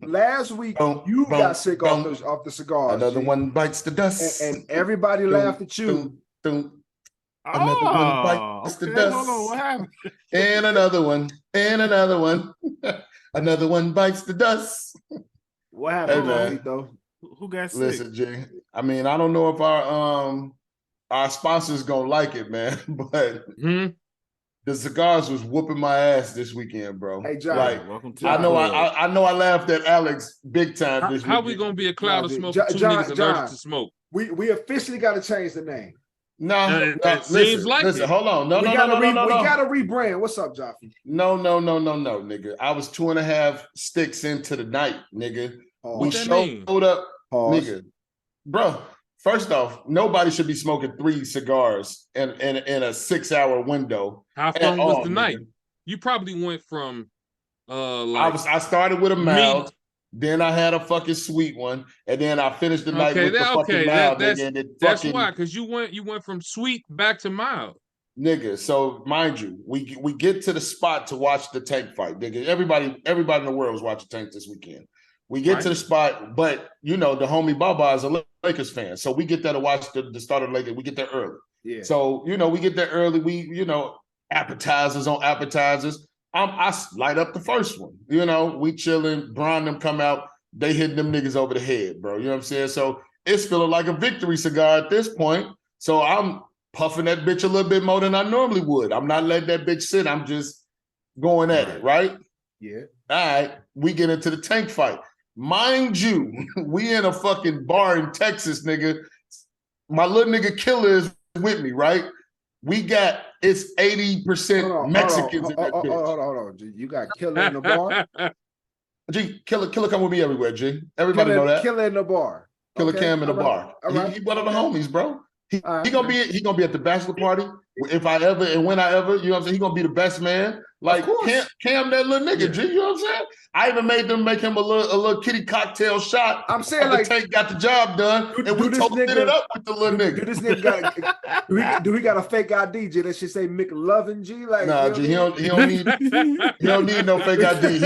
last week Boom, you boom, got sick boom. off the cigars. Another G. one bites the dust. And everybody laughed at you. Another one bites the dust. Hold on, what happened? And another one. And another one. Another one bites the dust. What happened, Hey, man. though? Who got sick? Listen, G. I mean, I don't know if our sponsors gonna like it, man, but the cigars was whooping my ass this weekend, bro. Hey, John. Like, Welcome to I know the club. I know I laughed at Alex big time this How weekend. we gonna be a cloud of Nah, smoke John- for two John- niggas John. allergic to smoke? We officially got to change the name. No, it seems like listen, it. hold on. No, we no, gotta no, no, no, we no. gotta rebrand. What's up, Joffrey? No, nigga. I was 2.5 sticks into the night, nigga. Pause. We What that showed mean? up, Pause. nigga. Bro, first off, nobody should be smoking 3 cigars in a 6-hour window. How at fun was all, the nigga. night? You probably went from I started with a mild, then I had a fucking sweet one, and then I finished the night with the fucking mild, nigga. And that's why, because you went from sweet back to mild. Nigga, so mind you, we get to the spot to watch the Tank fight, nigga. Everybody in the world was watching Tank this weekend. We get to the spot, but you know the homie Baba is a Lakers fan, so we get there to watch the start of the Lakers. We get there early, So you know we get there early. We appetizers on appetizers. I light up the first one. You know we chilling. Bron them come out. They hitting them niggas over the head, bro. You know what I'm saying? So it's feeling like a victory cigar at this point. So I'm puffing that bitch a little bit more than I normally would. I'm not letting that bitch sit. I'm just going at it, right? Yeah. All right. We get into the Tank fight. Mind you, we in a fucking bar in Texas, nigga. My little nigga Killer is with me, right? It's 80% Mexicans in that bitch. Hold on. G. You got Killer in the bar? G, Killer come with me everywhere, G. Everybody know that. Killer in the bar. Killer Cam in the bar. He one of the homies, bro. He gonna be at the bachelor party if I ever and when I ever, you know what I'm saying? He gonna be the best man. Like Cam that little nigga, G, you know what I'm saying? I even made them make him a little kitty cocktail shot. I'm saying like Tank got the job done, and we toasted it up with the little nigga. Do this nigga got do we got a fake ID, G, that should say McLovin, G? Like nah, G, he don't need no fake ID.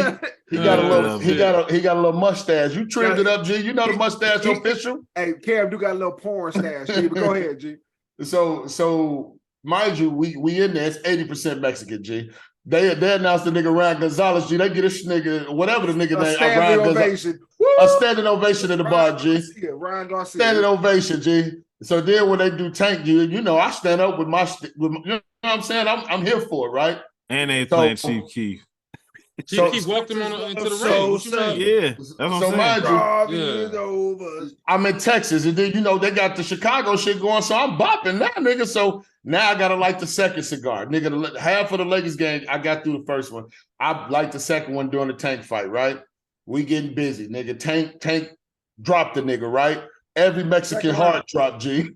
He got a little mustache. You trimmed it up, G. You know the mustache official. Hey, Cam do got a little porn stash, G, but go ahead, G. So mind you, we in there, it's 80% Mexican, G. They announced the nigga Ryan Gonzalez, G. They get this nigga, whatever the nigga name, standing ovation. A standing ovation in the bar, G. Ryan Garcia. Standing ovation, G. So then when they do Tank, G, you know, I stand up with my you know what I'm saying? I'm here for it, right? And they playing Chief Keef. Chief Keef walked him into the ring. What you mean? Yeah, that's what I'm saying. Mind you, I'm in Texas, and then you know they got the Chicago shit going, so I'm bopping that nigga. So now I gotta light the second cigar, nigga. Half of the Lakers game, I got through the first one. I light the second one during the Tank fight, right? We getting busy, nigga. Tank dropped the nigga, right? Every Mexican heart drop, G.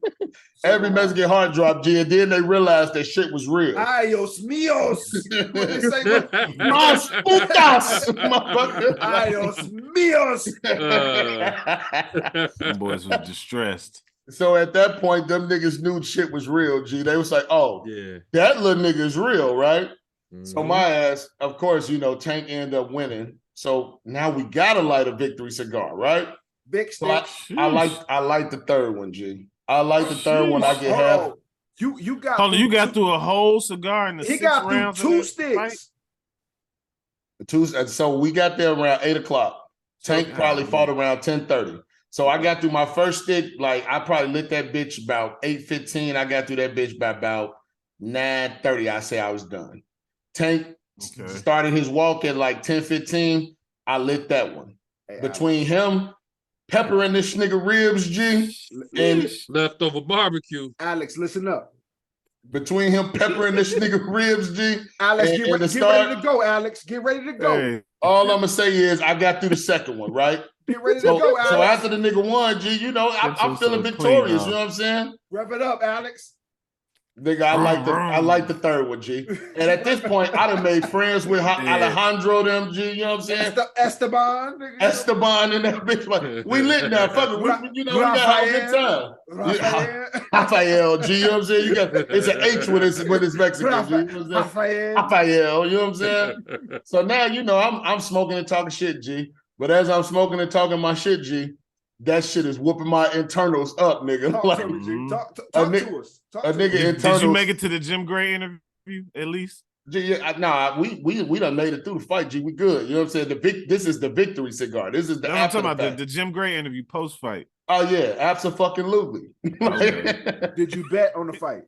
Every Mexican heart drop, G. And then they realized that shit was real. Ay, Dios míos. Mas putas, motherfucker. Ay, Dios míos. Them boys was distressed. So at that point, them niggas knew shit was real, G. They was like, oh, that little nigga is real, right? So my ass, of course, you know, Tank ended up winning. So now we gotta light a victory cigar, right? Big so I like the third one, G. I like the third one. I get half. You got hold on, you got through a whole cigar in the 6 rounds. He got through 2 sticks. So we got there around 8:00. Tank probably fought around 10:30. So I got through my first stick. Like I probably lit that bitch about 8:15. I got through that bitch by about 9:30. I say I was done. Tank started his walk at like 10:15. I lit that one. Between him peppering this nigga ribs, G, and leftover barbecue. Alex, listen up. Between him peppering this nigga ribs, G. Alex, get ready to go, Alex. Get ready to go. Hey. All I'm gonna say is I got through the second one, right? Get ready to go, Alex. So after the nigga won, G, you know, I'm feeling victorious. You know what I'm saying? Rev it up, Alex. Nigga, I like the third one, G. And at this point, I done made friends with Alejandro, them, G. You know what I'm saying? Esteban, nigga. Esteban and that bitch. Like, we lit now. Fuck it. We got a good time. Rafael, G. You know what I'm saying? It's an H when it's Mexican, G. You know what I'm saying? Rafael, you know what I'm saying? So now, you know, I'm smoking and talking shit, G. But as I'm smoking and talking my shit, G, that shit is whooping my internals up, nigga. Talk Like, to me, G. Talk a to nigga- us. Talk a to nigga us. in- Did you make it to the Jim Gray interview at least? G, yeah, nah, we done made it through the fight, G. We good. You know what I'm saying? This is the victory cigar. This is the That's what I'm after talking the about. fact. The Jim Gray interview post fight. Oh yeah, absolutely. Okay. Did you bet on the fight?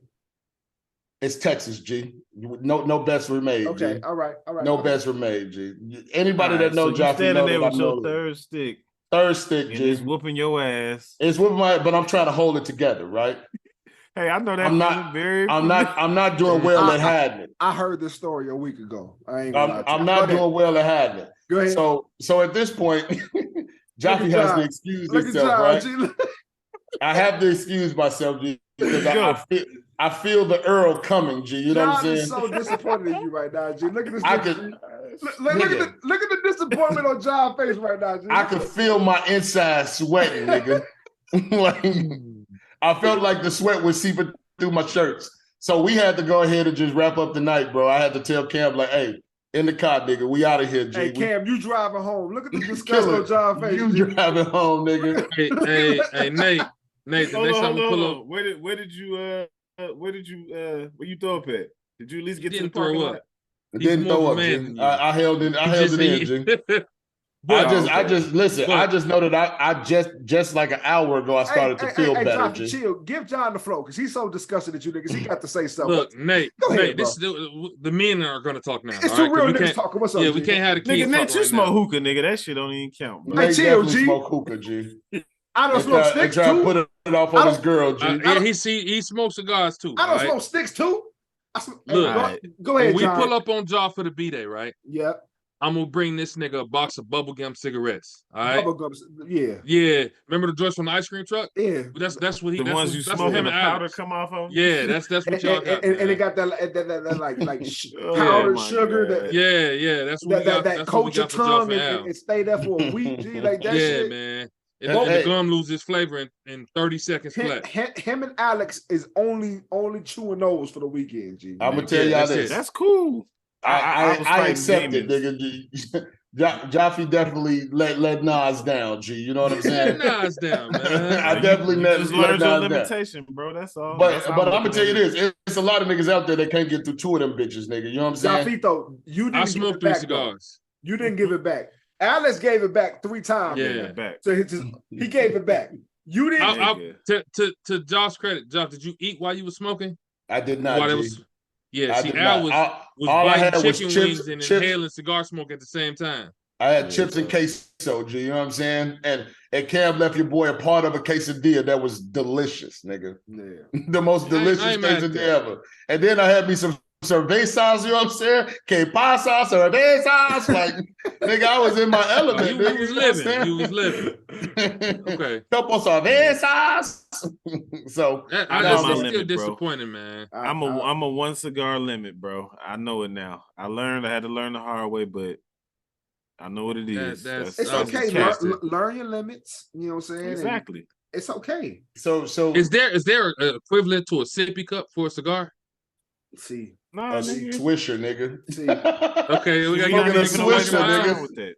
It's Texas, G. No bets were made. Okay, G. all right. No okay. bets were made, G. Anybody Alright, that knows so you Joffrey standing know there that I with your know third stick third stick, and G. it's whooping your ass. It's with my, but I'm trying to hold it together, right? Hey, I know that I'm not- feeling very. I'm not doing well at hiding it. I heard this story a week ago. I ain't gonna lie to you. I'm not Go ahead. doing well at hiding it. Go ahead. So at this point, Joffrey has John. to excuse Look at himself, John, right? G. I have to excuse myself, G, because Go. I feel the Earl coming, G. You know what John I'm is saying? so disappointed in you right now, G. Look at this. I nigga, could- G. Look at the disappointment on John's face right now, G. I could feel my inside sweating, nigga. Like I felt like the sweat was seeping through my shirts. So we had to go ahead and just wrap up the night, bro. I had to tell Cam, like, hey, in the car, nigga, we out of here, G. Hey, We- Cam, you driving home. Look at the disgust Killer. on John's face. You G. driving home, nigga. Hey, Nate. Nate, the Hold next on, time hold we on, pull hold up, on. Where you throw up at? Did you at least get to the didn't parking throw lot? up. It He's didn't more throw of up, a man G. than you. I held it. I He held just- it in, G. But I just listen. I But- just know that I just like an hour ago I started to feel better, Johnson, G. chill. Give John the flow because he's so disgusted at you niggas. He got to say something. look, Nate, Go ahead, Nate, this the men are gonna talk now. It's all two right? 'Cause real we niggas can't- talking. What's up? Yeah, G? we can't have the Nigga, kids Nate, talk you right smoke now. hookah, nigga. That shit don't even count, bro. Hey, Nate chill, definitely G. smoke hookah, G. I don't smoke sticks Try to too. put it off I on his don't- girl, G. Yeah, he smokes cigars too. I don't all right? smoke sticks too. Look, go ahead, When we John. pull up on Jaw for the B-Day, right? Yep. I'm gonna bring this nigga a box of bubblegum cigarettes. All right. Bubblegums. Yeah. Yeah. Remember the joints from the ice cream truck? Yeah. That's what he. The that's ones what, you that's smoke what him and the and powder Alex. come off of? Yeah, that's what y'all got. And it man. got that like Oh powdered my sugar. God. That Yeah, that's what we got. that That's what we coat your got for Jaw tongue for Al. and stay there for a week. G, like that Yeah, shit. man. Hey. And the gum loses flavor in 30 seconds flat. Him and Alex is only chewing those for the weekend. G. I'm gonna tell Yeah, y'all that's this. it. That's cool. I was fighting accept it, demons. nigga. G. Jaffe definitely let Nas down, G. You know what I'm saying? Nas down, man. I definitely you let just let learned your Nas down. limitation, bro. That's all. But That's how I'm looking gonna tell you at it. this: it's a lot of niggas out there that can't get through two of them bitches, nigga. You know what I'm saying? Zafito, you didn't I give smoked it 3 back, though. cigars. You didn't give it back. Alex gave it back 3 times. Yeah. nigga. Back. So he gave it back. You didn't. Nigga. To Josh's credit, Josh, did you eat while you were smoking? I did not. While it G. was, yeah. I See, did Al not. was all I biting had was chicken chips- wings and chips. inhaling cigar smoke at the same time. I had Yeah, chips and bro. queso, G. You know what I'm saying? And Cam left your boy a part of a quesadilla that was delicious, nigga. Yeah. The most I delicious ain't mad at quesadilla that. ever. And then I had me some cervezas, you know what I'm saying? Que pasa, cervezas. Like, nigga, I was in my element. you nigga, was know what I'm living. saying? You was living. Okay. Couple cervezas. So, I I got just my it's still limit, bro. disappointing, man. I'm a 1 cigar limit, bro. I know it now. I had to learn the hard way, but I know what it is. that's- It's I was okay. just Learn your limits. You know what I'm saying? And Exactly. it's okay. so Is there an equivalent to a sippy cup for a cigar? See. No, that's a nigga. Swisher, nigga. See. Okay, we gotta Smoking get a him Swisher, nigga. with that.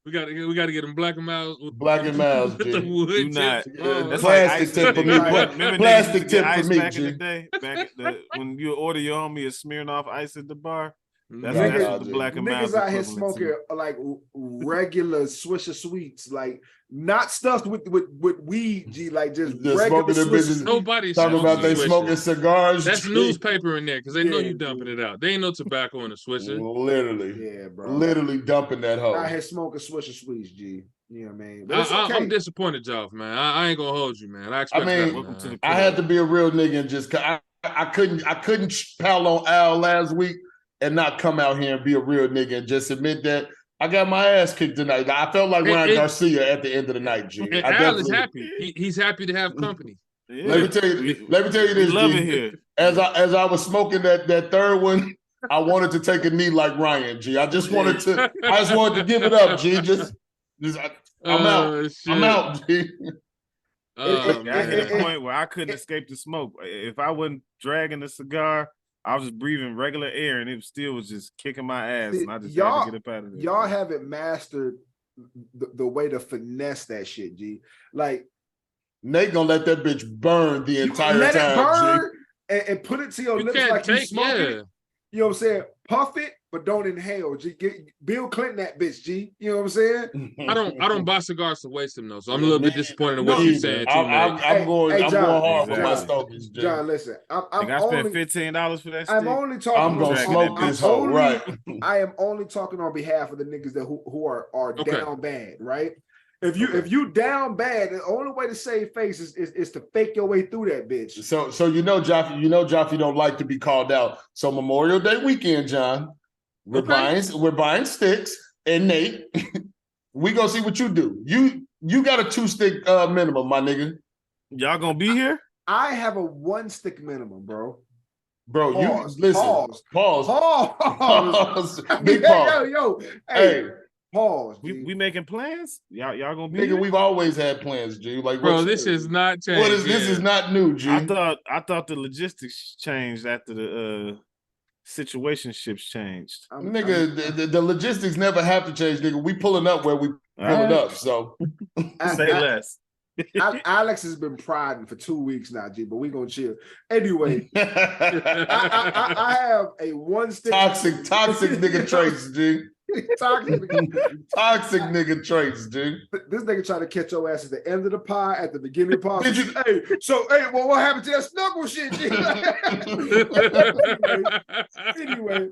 We gotta get him Black and Miles. Black and Miles, with the G. wood Do not. tips. That's Plastic like ice tip for me. Remember Plastic niggas used to get tip for ice me, back in the G. day? When you order your homie a Smirnoff ice at the bar? That's, Niggas- that's what the Black and Miles Niggas out here equivalent smoking to. like regular Swisher Sweets, like not stuffed with weed, G, like just Just regular smoking them Swisher. bitches. Nobody's Talking about they Swisher. smoking cigars. That's G. newspaper in there because they know Yeah, you dumping it out. They ain't no tobacco in the Swisher. Literally. Yeah, bro. Literally dumping that hoe. Out here smoking Swisher Sweets, G. You know what I mean? But it's okay. I'm disappointed, Joff, man. I ain't gonna hold you, man. I expect mean, better, Welcome to man. the I had to be a real nigga and just I couldn't pal on Al last week and not come out here and be a real nigga and just admit that I got my ass kicked tonight. I felt like Ryan Garcia at the end of the night, G. And I Al is definitely- happy. He's happy to have company. Yeah. Let me tell you We this, love G. it here. As I was smoking that third one, I wanted to take a knee like Ryan, G. I just wanted to give it up, G. I'm out. Shit. I'm out, G. Oh, I hit a man. point where I couldn't escape the smoke. If I wasn't dragging a cigar, I was just breathing regular air, and it still was just kicking my ass, See, and I just y'all- had to get up out of there. Y'all haven't mastered the way to finesse that shit, G. Like Nate gonna let that bitch burn the you entire let time. it burn and put it to your You lips can't like you take, smoking yeah. it. You know what I'm saying? Puff it, but don't inhale. G. Get Bill Clinton that bitch, G. You know what I'm saying? G. I don't buy cigars to waste them though. So I'm a little bit disappointed in what No, you're either. saying too, I'm Nate. going John, hard for my Exactly. stogies, G. John, listen. Like I'm I spent only $15 for that stick. I'm only I'm talking. gonna Dragging smoke that this bitch. hoe, right? I am only talking on behalf of the niggas that who are Okay. down bad, right? If you down bad, the only way to save face is to fake your way through that bitch. So Jaffe don't like to be called out. So Memorial Day weekend, John, we're buying sticks, and Nate, we gonna see what you do. You got a 2-stick minimum, my nigga. Y'all gonna be here? I have a 1-stick minimum, bro. Bro, Pause, you listen. Pause. Big pause. Yo, Hey, pause. We making plans? Y'all gonna be nigga, here? we've always had plans, G. Like, Bro, what's this is not changed. what is this? Yeah. Is not new, G. I thought the logistics changed after the situationships changed. Nigga, the logistics never have to change, nigga. We pulling up where we pulling up. So Say less. Alex has been prodding for 2 weeks now, G, but we gonna chill. Anyway, I have a 1-stick toxic nigga traits, G. toxic. Toxic nigga traits, G. This nigga trying to catch your ass at the end of the pie, at the beginning of the pie. Did you- Well, what happened to that snuggle shit, G? anyway,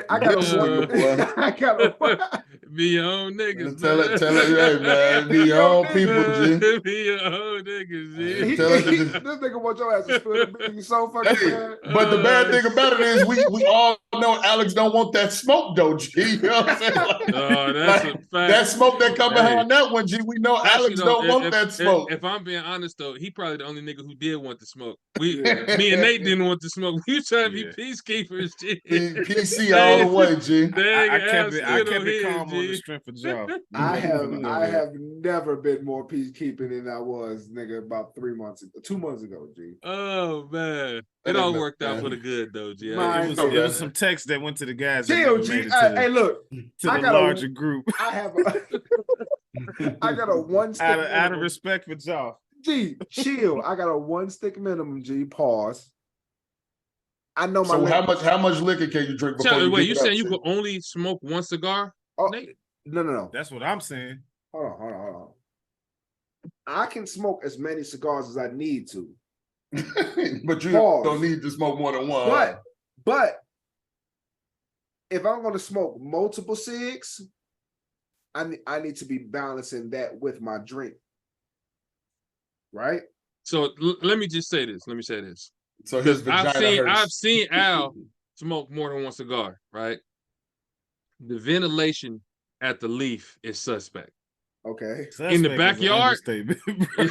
I got a I got a Be your own niggas. Tell it, hey man, be your own people, G. Be your own niggas, G. He, Tell it he, to this nigga want your ass to spill the beans so fucking Hey, bad. but the bad thing about it is we all know Alex don't want that smoke though, G. You know what I'm saying? Like, Oh, that's like, a fact. that smoke that come Hey. behind that one, G. We know Actually, Alex though, don't want that smoke. If I'm being honest though, he probably the only nigga who did want the smoke. Me Yeah. and Nate didn't want the smoke. We was trying to be Yeah. peacekeepers, G. PC all the way, G. I kept it calm on the strength of Joe. I have never been more peacekeeping than I was, nigga, about 2 months ago, G. Oh man, That it all is worked out bad. for the good though, G. Mine- It was some text that went to the guys that Chill, never G. made it Hey, look, to I the got a- larger group. I have I got a 1-stick out of minimum. respect for Joe. G, chill. I got a 1-stick minimum, G. Pause. I know my So limit. how much liquor can you drink before Wait, give you it up, saying you G? could only smoke one cigar? Oh, Nate? no. That's what I'm saying. Hold on. I can smoke as many cigars as I need to. But you Pause. don't need to smoke more than one. But if I'm going to smoke multiple cigs, I need to be balancing that with my drink. Right? So let me just say this. So his Because vagina hurts. I've seen Al smoke more than one cigar, right? The ventilation at the leaf is suspect. Okay. In the Suspect is an backyard? understatement, bro.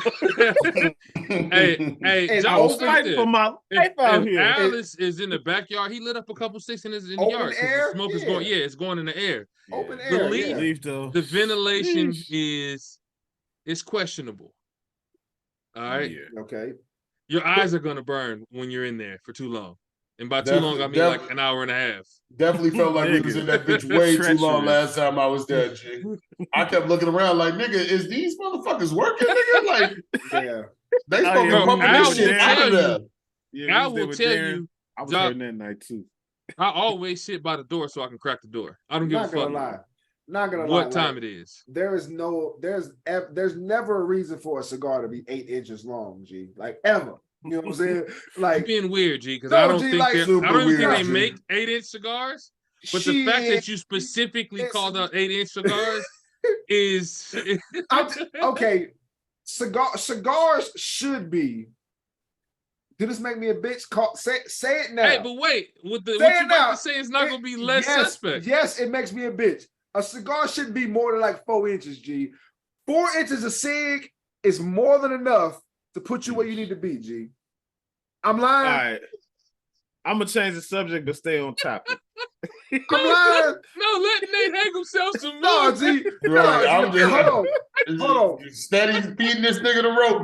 Hey, And I Joe, was open fighting for my life out if here. Al is in the backyard, he lit up a couple sticks in the Open yard. 'Cause air? The smoke is Yeah. going, it's going in the air. Open Yeah. air. leaf- yeah. Leaf though. The ventilation Sheesh. is questionable. All right. Yeah. Okay. Your eyes are gonna burn when you're in there for too long. And by too long, I mean like an hour and a half. Definitely felt like we was in that bitch way too long Treacherous. last time I was there, G. I kept looking around like, nigga, is these motherfuckers working, nigga? Like, Yeah. they Oh, supposed yeah, to pumping Al this shit will out tell of there. Yeah, I we was there will with tell Darren. you, I was Doc- hurting that night too. I always sit by the door so I can crack the door. I don't give a Not gonna fuck lie. Not gonna lie. what time like, it is. there's never a reason for a cigar to be 8 inches long, G. Like ever. You know what I'm saying? You're Like being weird, G, because No, I don't G, think like, I super don't even think weird, they G. make 8-inch cigars. But the fact that you specifically it's- called out 8-inch cigars is okay. Cigars should be. Did this make me a bitch? Say it now. Hey, but wait, what Say you it about now. to say is not gonna be less suspect. Yes, it makes me a bitch. A cigar shouldn't be more than like 4 inches, G. 4 inches of cig is more than enough to put you where you need to be, G. I'm All lying. right. I'm gonna change the subject, but stay on topic. I'm lying. No, let Nate hang himself some No, more. G. Right, No, I'm G. just- Hold on. Hold on. Steady feeding this nigga the rope,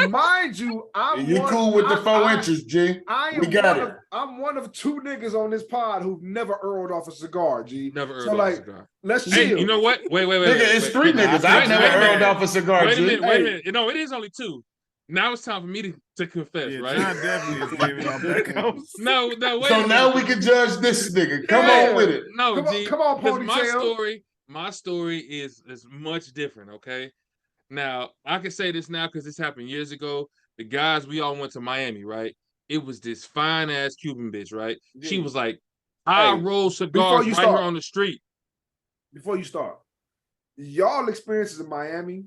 Mind you, I'm G. You cool with the 4 inches, G. We got it. I'm one of 2 niggas on this pod who've never earled off a cigar, G. Never earled So off like, a cigar. let's Hey, chill. you know what? Wait. Nigga, it's 3 niggas. I've never earled off a cigar, Wait a G. minute. Wait a minute. No, it is only 2. Now it's time for me to confess, right? John definitely is giving off that comes. No, wait. So now we can judge this nigga. Come on with it. No, G. Come on, Ponytail. My story is much different, okay? Now, I can say this now because this happened years ago. The guys, we all went to Miami, right? It was this fine-ass Cuban bitch, right? Yeah. She was like, I roll cigars right here on the street. Before you start, y'all experiences in Miami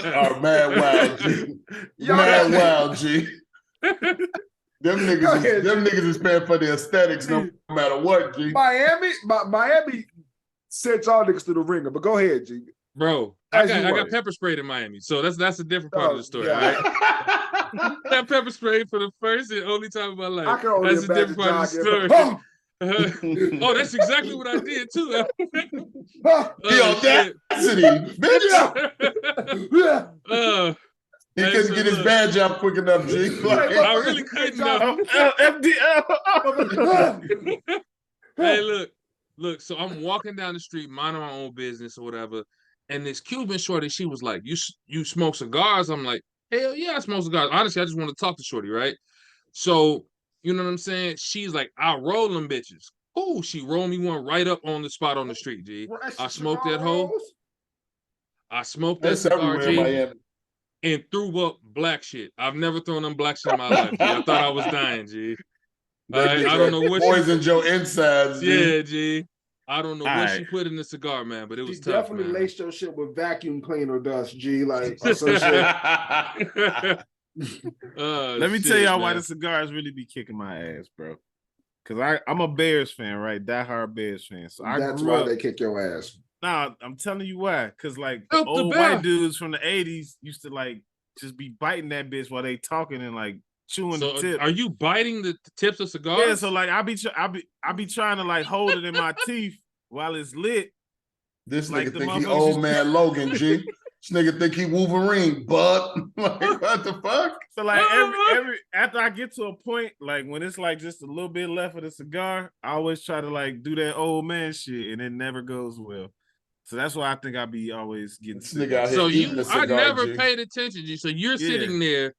are mad wild, G. Mad wild, G. Them niggas is paying for the aesthetics no matter what, G. Miami sent y'all niggas to the ringer, but go ahead, G. Bro, I got pepper sprayed in Miami, so that's a different part of the story, right? That pepper spray for the first and only time in my life. I can only that's a different part of the story. Oh, that's exactly what I did too. The audacity, bitch. He couldn't get his badge out quick enough, G. Like, I really couldn't. FDL. Hey, look. So I'm walking down the street, minding my own business or whatever, and this Cuban shorty, she was like, "You smoke cigars?" I'm like, "Hell yeah, I smoke cigars." Honestly, I just want to talk to shorty, right? So you know what I'm saying? She's like, "I'll roll them bitches." Oh, she rolled me one right up on the spot on the street, G. I smoked that hoe. I smoked that cigar, G. And threw up black shit. I've never thrown them black shit in my life, G. I thought I was dying, G. I don't know what poisoned your insides, G. Yeah, G. I don't know what she put in the cigar, man, but it was she tough, definitely man. laced your shit with vacuum cleaner dust, G. Like or some shit. Let me tell y'all why the cigars really be kicking my ass, bro. Because I'm a Bears fan, right? Die-hard Bears fan. So that's why they kick your ass. Nah, I'm telling you why. Because like the old white dudes from the 80s used to like just be biting that bitch while they talking and like chewing the tip. Are you biting the tips of cigars? Yeah, so like I be trying to like hold it in my teeth while it's lit. This nigga think he old man Logan, G. This nigga think he Wolverine, but like what the fuck? So like every after I get to a point, like when it's like just a little bit left of the cigar, I always try to like do that old man shit, and it never goes well. So that's why I think I be always getting sick. So I never paid attention, G. So you're sitting there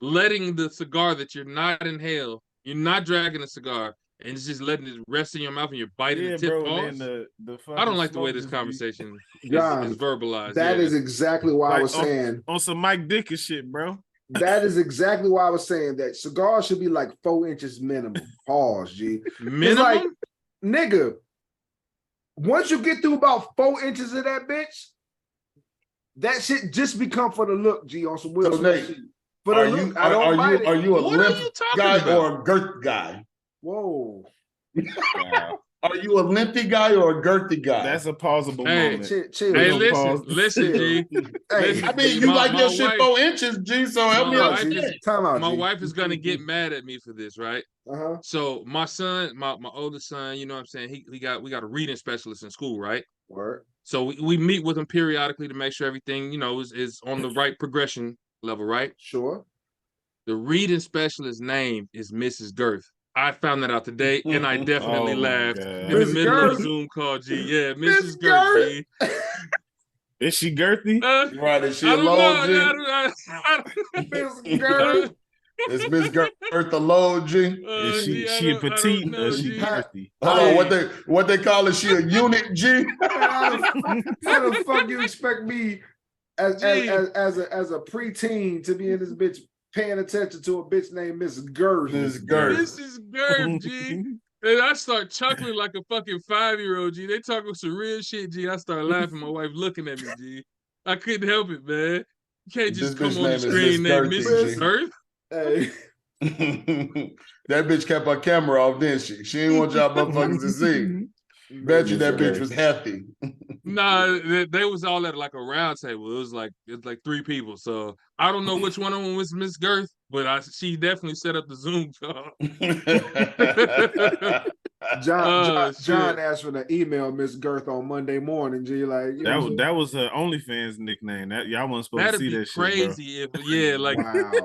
letting the cigar that you're not inhale, you're not dragging the cigar, and it's just letting it rest in your mouth and you're biting the tip off. I don't like the way this conversation is verbalized. That is exactly why I was saying. On some Mike Dick and shit, bro. That is exactly why I was saying that cigars should be like 4 inches minimum. Pause, G. Minimum? Like, nigga, once you get through about 4 inches of that bitch, that shit just become for the look, G, on some Will Smith shit. For the look, are you a limp guy or a girth guy? Whoa. Are you a limpy guy or a girthy guy? That's a pausable moment. Chill. Hey, listen, G. Hey, I mean, you like your shit 4 inches, G, so help me understand. My wife is going to get mad at me for this, right? So my son, my oldest son, you know what I'm saying? We got a reading specialist in school, right? Word. So we meet with him periodically to make sure everything, you know, is on the right progression level, right? Sure. The reading specialist's name is Mrs. Girth. I found that out today, and I definitely laughed in the middle of a Zoom call, G. Yeah, Mrs. Girth, G. Is she girthy? Right, is she a low, G? Miss Girth. Is Miss Girth a low, G? Is she a petite or is she girthy? Hold on, what they call it? She a unit, G? How the fuck you expect me as a preteen to be in this bitch paying attention to a bitch named Miss Girth? Mrs. Girth. Mrs. Girth, G. And I start chuckling like a fucking 5-year-old, G. They talking some real shit, G. I start laughing. My wife looking at me, G. I couldn't help it, man. You can't just come on the screen named Mrs. Girth. Hey. That bitch kept her camera off, didn't she? She didn't want y'all motherfuckers to see. Bet you that bitch was hefty. Nah, they was all at like a round table. It was like 3 people. So I don't know which one of them was Miss Girth, but she definitely set up the Zoom call. John asked for the email Miss Girth on Monday morning. G, like that was her OnlyFans nickname. That y'all wasn't supposed That'd to see be that crazy shit,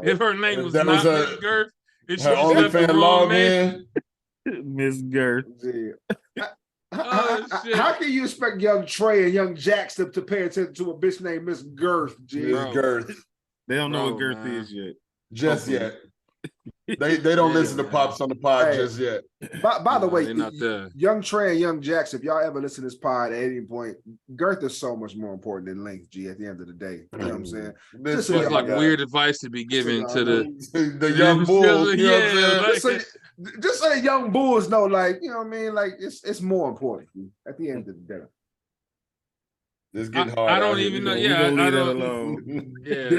if her name was that not was Miss Girth. If she her was left the OnlyFans wrong name. bro. Miss Girth. G. Shit. How can you expect young Trey and young Jax to pay attention to a bitch named Miss Girth? G, Miss Girth. They don't know what Bro, Girth man. is yet. Just yet. They don't listen to Pops on the pod just yet. By the way, they're not there. young Trey and young Jax, if y'all ever listen to this pod at any point, girth is so much more important than length, G, at the end of the day. You know what I'm saying? This Just It's like weird advice to be given to the young bulls. You know what I'm saying? Just so young bulls know, like, you know what I mean? Like, it's more important at the end of the day. It's getting hard. I don't even know. Yeah, I don't. Yeah,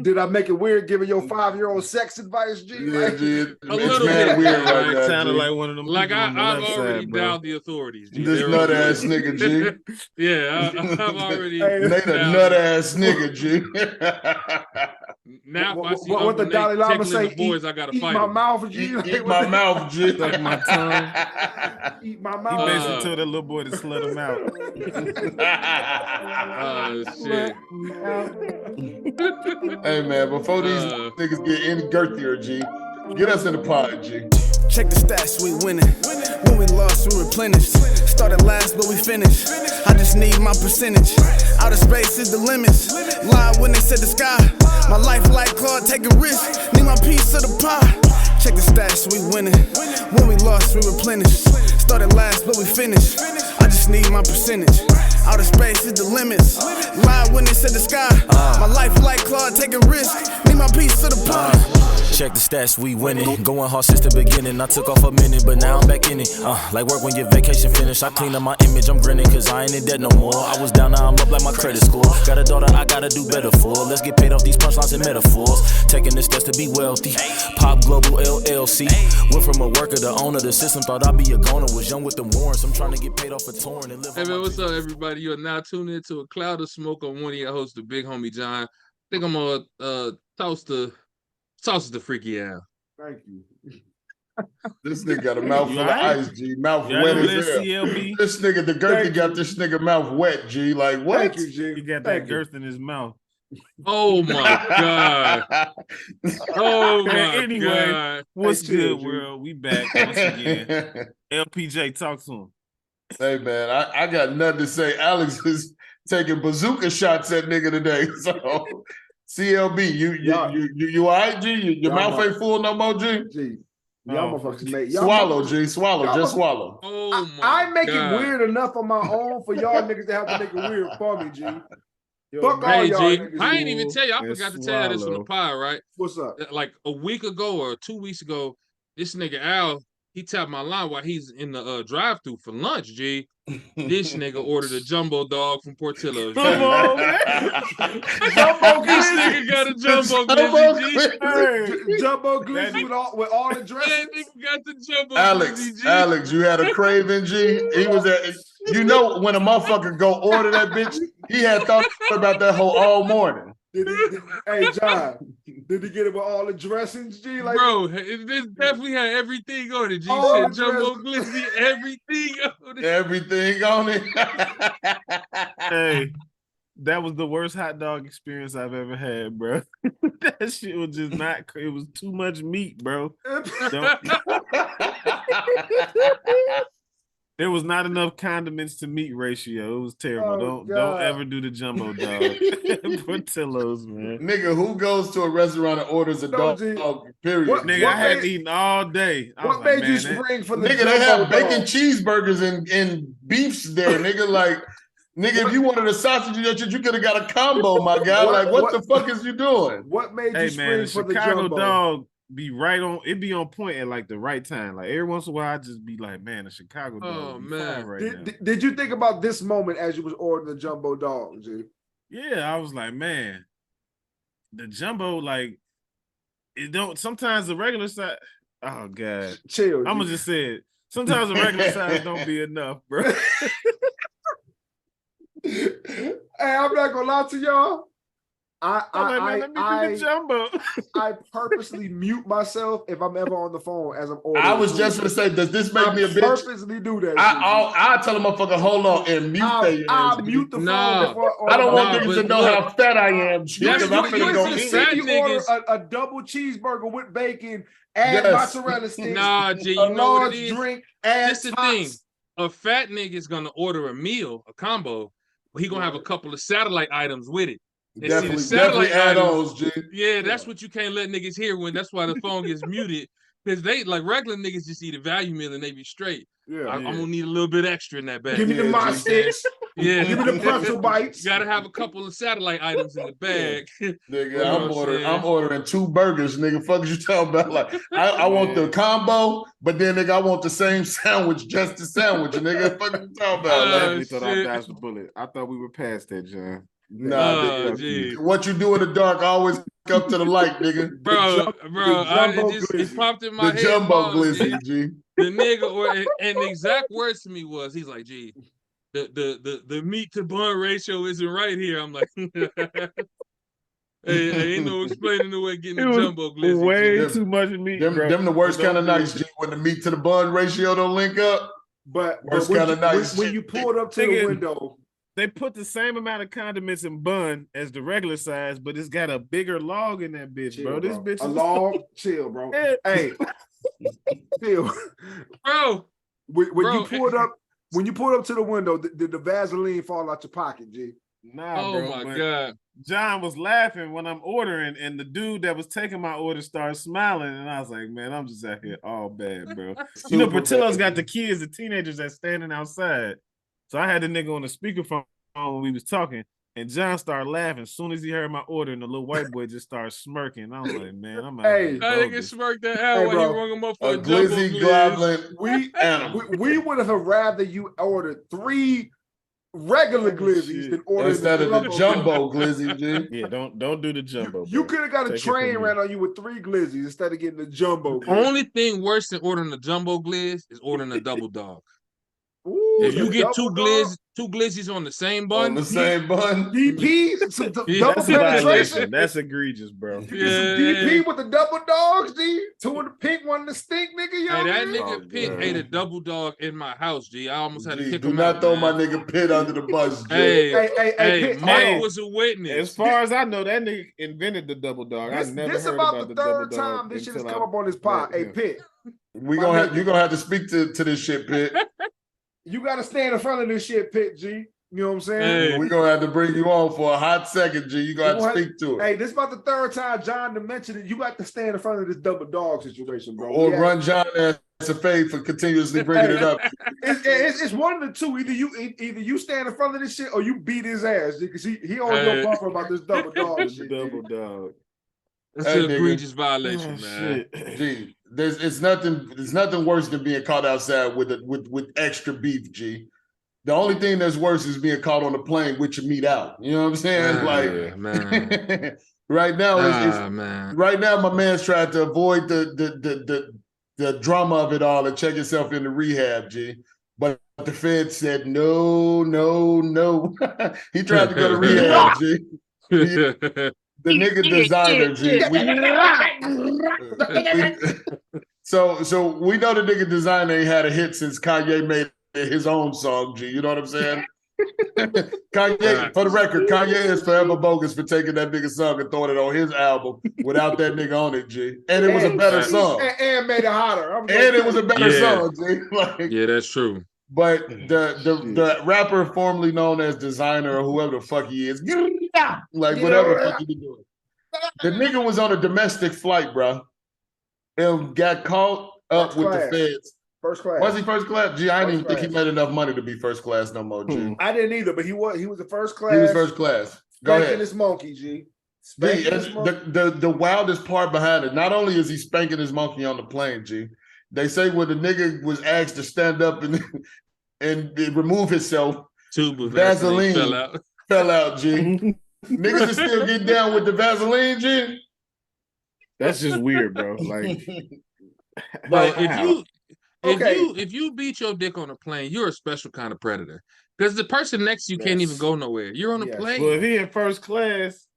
Did I make it weird giving your 5-year-old sex advice, G? Yeah, Like, G. A little bit weird right It now, sounded G. like one of them. Like people on the I've left already side, bro. dialed the authorities. G. This They're nut over ass there. nigga, G. Yeah, I've already. Hey, Nate a dialed nut it. ass nigga, G. Now if I see what the Uncle Dalai Nate Lama tickling say? the boys, I gotta Eat fight my him. mouth, G. Eat my mouth, G. Suck my tongue. Eat my He mouth. basically told that little boy to slut him out. Oh shit! Hey man, before these niggas get any girthier, G, get us in the pod, G. Check the stats, we winning. When we lost, we replenished. Started last, but we finished. I just need my percentage. Outer space is the limits. Lied when they said the sky. My life like Claude, take a risk. Need my piece of the pie. Check the stats, we winning. When we lost, we replenished. Started last, but we finished. I just need my percentage. Outer space is the limits. Lied when they said the sky. My life like Claude, take a risk. Need my piece of the pie. Check the stats, we winning. Going hard since the beginning. I took off a minute, but now I'm back in it. Like work when your vacation finished. I clean up my image, I'm grinning, cause I ain't in debt no more. I was down, now I'm up like my credit score. Got a daughter, I gotta do better for. Let's get paid off these punchlines and metaphors. Taking the steps to be wealthy. Pop Global LLC. Went from a worker to owner. The system thought I'd be a goner. Was young with the warrants. I'm trying to get paid off for touring and live. Hey man, what's up, everybody? You're now tuned into a cloud of smoke on one of your hosts, the Big Homie John. I think I'm gonna toss the freaky Al. Thank you. This nigga got a mouthful of right? ice, G. Mouth Y'all wet know as that hell. CLB? This nigga, the girthy got this nigga mouth wet, G. Like what? Thank you, G. He got that Thank you. girth in his mouth. Oh my god! Oh my Anyway, god! What's Hey, good, G. world? We back once again. LPJ, talk to him. Hey man, I got nothing to say. Alex is taking bazooka shots at nigga today. So CLB, you all right, G? Your Y'all mouth might- ain't full no more, G? G. Y'all motherfuckers made y'all Swallow, motherfuckers- G. Swallow. Y'all Just motherfuckers- swallow. Oh my I make god. it weird enough on my own for y'all niggas to have to make it weird for me, G. Fuck all Hey y'all G, niggas. I ain't even tell you. I and forgot to tell you this on the swallow. pod, right? What's up? Like a week ago or 2 weeks ago, this nigga Al, he tapped my line while he's in the drive-through for lunch, G. This nigga ordered a jumbo dog from Portillo's. G. Come on, man. Jumbo This glizzy. nigga got a jumbo Jumbo glizzy, G. Hey, Jumbo glizzy with all the That dressings. nigga got the jumbo Alex, glizzy, G. Alex, you had a craving, G. He was at, you know, when a motherfucker go order that bitch, he had thought about that whole all morning. Hey John, did he get it with all the dressings, G? Like, Bro, this definitely had everything on it, G. Oh, Said jumbo glizzy, everything on it. Everything on it. hey, that was the worst hot dog experience I've ever had, bro. That shit was just not. It was too much meat, bro. There was not enough condiments to meat ratio. It was terrible. Oh, don't God. ever do the jumbo dog. Portillo's, man. Nigga, who goes to a restaurant and orders a No, dog? G. Period. What- Nigga, What I hadn't made- eaten all day. I was what like, made you man, that- spring for the Nigga, they have jumbo bacon dog? cheeseburgers and beefs there, nigga. Like, nigga, if you wanted a sausage or that shit, you could have got a combo, my guy. Like, what the fuck is you doing? What made you Hey spring man, the for the Chicago jumbo? dog be right on. It be on point at like the right time. Like every once in a while, I just be like, man, the Chicago dog. Oh, be man. fire right now. Did you think about this moment as you was ordering the jumbo dog, G? Yeah, I was like, man, the jumbo, like, it don't. Sometimes the regular size. Oh god, Chill. I'm G. gonna just say it. Sometimes a regular size don't be enough, bro. Hey, I'm not gonna lie to y'all. Let me do the jumbo. I purposely mute myself if I'm ever on the phone as I'm ordering. I was just gonna say, does this make me a bitch? Purposely do that. I tell a motherfucker, hold on, and mute I'll mute the phone before. I don't want niggas to know how fat I am. Yes, I'm finna go eat. You order a double cheeseburger with bacon, add mozzarella sticks, Nah, G, a you know what large it is? drink, add That's the thing. A fat nigga is gonna order a meal, a combo, but he gonna have a couple of satellite items with it. And Definitely add-ons, G. Yeah, that's what you can't let niggas hear when. That's why the phone gets muted, because they like regular niggas just eat a value meal and they be straight. I'm gonna need a little bit extra in that bag. Give me the mod sticks. Yeah, give me the pretzel bites. You gotta have a couple of satellite items in the bag. Nigga, I'm ordering 2 burgers, nigga. Fuck you talking about? Like, I want the combo, but then nigga, I want the same sandwich, just the sandwich, nigga. Fuck you talking about? I definitely thought I dodged the bullet. I thought we were past that, John. Nah, nigga. What you do in the dark always come to the light, nigga. Bro, it popped in my head. The jumbo glizzy, G. The nigga, and the exact words to me was, he's like, G, the meat to bun ratio isn't right here. I'm like, hey, ain't no explaining the way getting the jumbo glizzy. Way too much meat. Them the worst kind of nights, G, when the meat to the bun ratio don't link up. But worst kind of nights. When you pull it up to the window. They put the same amount of condiments in bun as the regular size, but it's got a bigger log in that bitch, bro. This bitch is a log. Chill, bro. Hey, chill, bro. When you pull it up to the window, did the Vaseline fall out your pocket, G? Nah, bro. Oh my god. John was laughing when I'm ordering, and the dude that was taking my order started smiling, and I was like, man, I'm just out here all bad, bro. You know, Portillo's got the kids, the teenagers that's standing outside. So I had the nigga on the speakerphone when we was talking, and John started laughing as soon as he heard my order, and the little white boy just started smirking. I was like, man, I'm out here. That nigga smirked that out when he rung him up for a glizzy goblin. We would have rather you ordered 3 regular glizzies than order instead of the jumbo glizzy, G. Yeah, don't do the jumbo. You could have got a train ran on you with 3 glizzies instead of getting the jumbo. The only thing worse than ordering a jumbo glizz is ordering a double dog. Ooh, if you get two glizzies on the same bun, DP, that's a violation. That's egregious, bro. Yeah. DP with the double dogs, G. 2 in the pink, 1 in the stink, nigga. Hey, that nigga Pitt ate a double dog in my house, G. I almost had to kick him Do out. not throw my nigga Pitt under the bus, G. Hey, Mike was a witness. As far as I know, that nigga invented the double dog. I never heard about the double dog. This about the 3rd time this shit has come up on this pod. Hey, Pitt. You're gonna have to speak to this shit, Pitt. You got to stand in front of this shit, Pitt, G. You know what I'm saying? Hey, we're going to have to bring you on for a hot second, G. You're going to have to speak to it. Hey, this is about the 3rd time John to mention it. You got to stand in front of this double dog situation, bro. Or run John as a fade for continuously bringing it up. It's one of the two. Either you stand in front of this shit or you beat his ass, because he on your bumper about this double dog shit. Double dog. That's an egregious violation, man. G, there's nothing worse than being caught outside with extra beef, G. The only thing that's worse is being caught on the plane with your meat out. You know what I'm saying? Man. Right now, right now, my man's trying to avoid the drama of it all and check himself into rehab, G. But the Fed said no. He tried to go to rehab, G. The nigga designer, G. So we know the nigga designer ain't had a hit since Kanye made his own song, G. You know what I'm saying? Kanye, for the record, Kanye is forever bogus for taking that nigga song and throwing it on his album without that nigga on it, G. And it was a better song. And made it hotter. And it was a better song, G. Yeah, that's true. But the rapper formerly known as Designer or whoever the fuck he is, whatever the fuck he be doing. The nigga was on a domestic flight, bro, and got caught up with the feds. First class. Was he first class? Gee, I didn't even think he made enough money to be first class no more, G. I didn't either, but he was the first class. He was first class. Go ahead. Spanking his monkey, G. The wildest part behind it, not only is he spanking his monkey on the plane, G, they say when the nigga was asked to stand up and remove himself, Vaseline fell out, G. Niggas are still getting down with the Vaseline, G. That's just weird, bro. Like, if you If you beat your dick on a plane, you're a special kind of predator. Because the person next to you can't even Yes. go nowhere. You're on a Yes. plane. Well, if he in first class,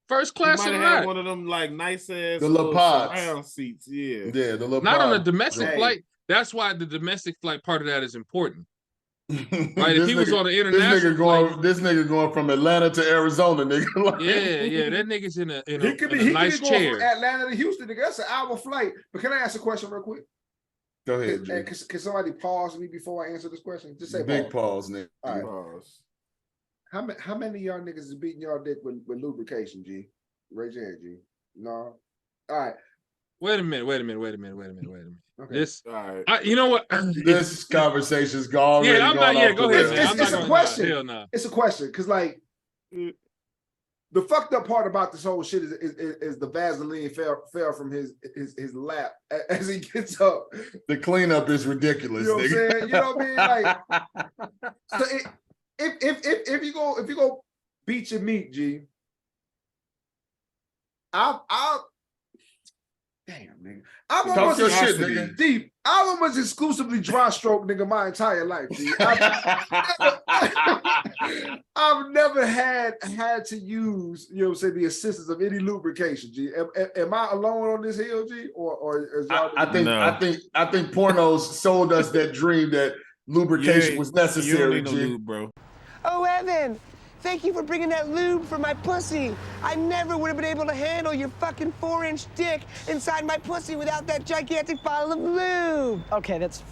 First he class might or have had not. one of them like nice ass The little pods. surround seats. Yeah. Yeah, the little Not on a pod. domestic Hey. flight. That's why the domestic flight part of that is important. Right, If he was on an international this nigga going from Atlanta to Arizona, nigga. Like, Yeah, that nigga's in a He could be nice going chair. from Atlanta to Houston. Nigga. That's an hour flight. But can I ask a question real quick? Go ahead, G. Can somebody pause me before I answer this question? Just say Big pause. pause, nigga. All right. Pause. How many of y'all niggas is beating y'all dick with lubrication, G? Raise your hand, G. No. All right. Wait a minute. Okay. This, All right. you know what? This conversation's gone. Yeah, I'm not. Yeah, go ahead, It's- man. I'm it's not a gonna- question. Hell no. It's a question because, like, the fucked up part about this whole shit is the Vaseline fell from his lap as he gets up. The cleanup is ridiculous. You know what I'm nigga. saying? You know what I mean? Like, so if you go beat your meat, G, I'll damn nigga. I'm Talk almost your shit, exclusively nigga. deep. I'm almost exclusively dry stroke nigga my entire life, G. I've never had to use, you know what I'm saying, the assistance of any lubrication, G. Am I alone on this hill, G? Or is y'all I think No. I think pornos sold us that dream that lubrication was You don't necessary, need no G. lube, bro. Oh, Evan, thank you for bringing that lube for my pussy. I never would have been able to handle your fucking 4-inch dick inside my pussy without that gigantic bottle of lube. Okay, that's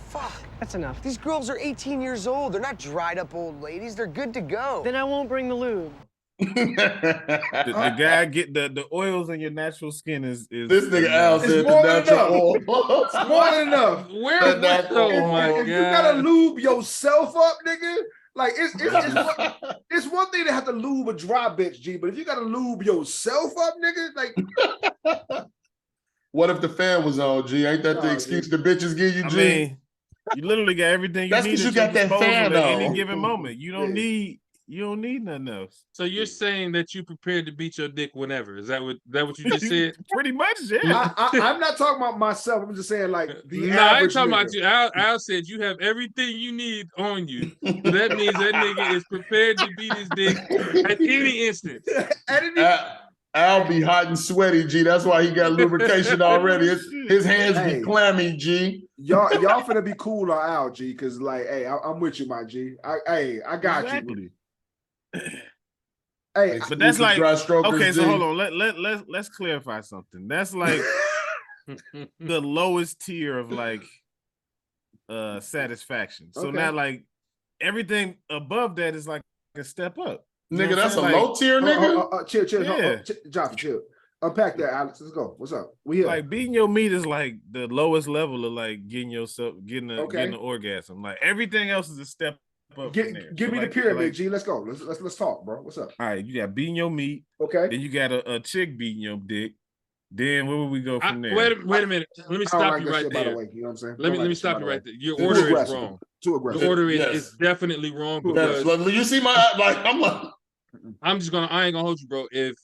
enough. These girls are 18 years old. They're not dried up old ladies. They're good to go. Then I won't bring the lube. The guy get the oils in your natural skin is This nigga Al said more the than natural oil. It's more than enough. Where? That- Oh my If you gotta god. lube yourself up, nigga, like it's one thing to have to lube a dry bitch, G, but if you gotta lube yourself up, nigga, like What if the fan was on, G? Ain't that the Nah, excuse the bitches give you, I G? mean, you literally got everything you That's need 'cause you at your got that disposal fan at on. any given moment. You don't Yeah. need nothing else. So you're saying that you prepared to beat your dick whenever? Is that what you just said? Pretty much, yeah. I'm not talking about myself. I'm just saying like the No, I ain't average talking nigga. about you. Al said you have everything you need on you. So that means that nigga is prepared to beat his dick at any instant. At any- Al be hot and sweaty, G. That's why he got lubrication already. His hands Hey. be clammy, G. y'all finna be cool or out, G, because like, hey, I'm with you, my G. I got you. Exactly. Hey, But that's like Dry strokers, okay. So G. hold on. Let's clarify something. That's like the lowest tier of like satisfaction. So Okay. now like everything above that is like a step up. You know Nigga, what that's a I'm saying? low tier, nigga. chill, Yeah. Jonathan, chill. Unpack that, Alex. Let's go. What's up? We here. Like beating your meat is like the lowest level of like getting Okay. getting the orgasm. Like everything else is a step up. Give from there. me So, the like- pyramid, like, G. Let's go. Let's talk, bro. What's up? all right, you got beating your meat. Okay. Then you got a chick beating your dick. Then where would we go from there? Wait a minute. Let me I don't stop like you that right shit, by the there. way. You know what I'm saying? Let me stop you right there. Your order is wrong. Too The aggressive. order Yes. is definitely wrong Yes, because like, you see my like, I'm like, I ain't gonna hold you, bro. If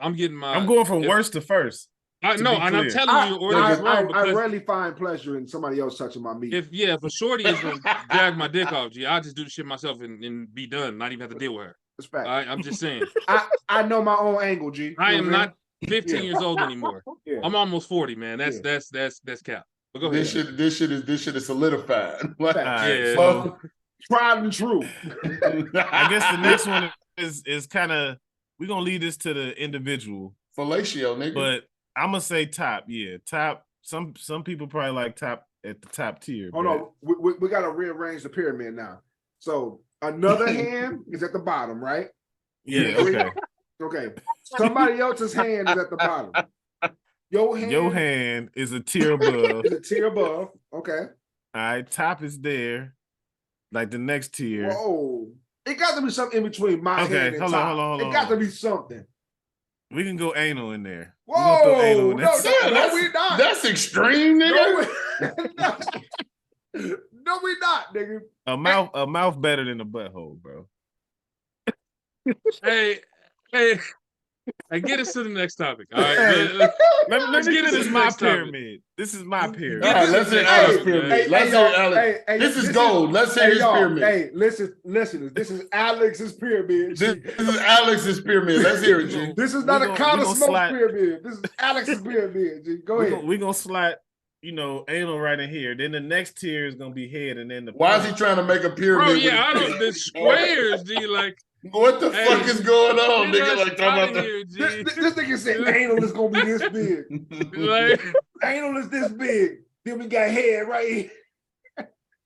I'm getting my I'm going from if- worst to first. I to know, be and I'm clear. telling you your order is wrong I because rarely find pleasure in somebody else touching my meat. if a shorty is gonna drag my dick off, G, I'll just do the shit myself and be done, not even have to deal with her. It's fact. All right, I'm just saying. I know my own angle, G. You I know am what not I'm 15 Yeah. years old anymore. saying? I'm almost 40, man. That's cap. But go ahead. this shit is solidified. Like, All right, Yeah. so Tried and true. I guess the next one is kind of we're gonna leave this to the individual, fellatio, nigga. but I'm gonna say top. Yeah, top. Some people probably like top at the top tier. Hold on. We got to rearrange the pyramid now. So another hand is at the bottom, right? Yeah. Okay. Okay. Somebody else's hand is at the bottom. Your hand is a tier above. is a tier above. Okay. All right, top is there. Like the next tier. Whoa. It got to be something in between my Okay, hand and hold on, top. hold on. It got to be something. We can go anal in there. We Whoa. gonna throw anal in there. No, we not. That's extreme, No, nigga. no, we not, nigga. A mouth better than a butthole, bro. Hey, And get us to the next topic. All right. Let Let's me get us finish to the my next topic. pyramid. This is my pyramid. All right, let's hear Alex's pyramid. Let's hear Alex. This is gold. Let's hear his pyramid. Hey, listen, this is Alex's pyramid. This is Alex's pyramid. Let's hear it, G. This is not a Connor Smoke slide. pyramid. This is Alex's pyramid. G. Go ahead. We're gonna slide, anal right in here. Then the next tier is gonna be head, and then the Why is he trying to make a pyramid? Bro, with yeah, I his don't. feet? The squares, G. Like, What the fuck is going on, get nigga? us Like talking outta about here, G. This nigga said anal is gonna be this big. Like, Anal is this big. Then we got head right here.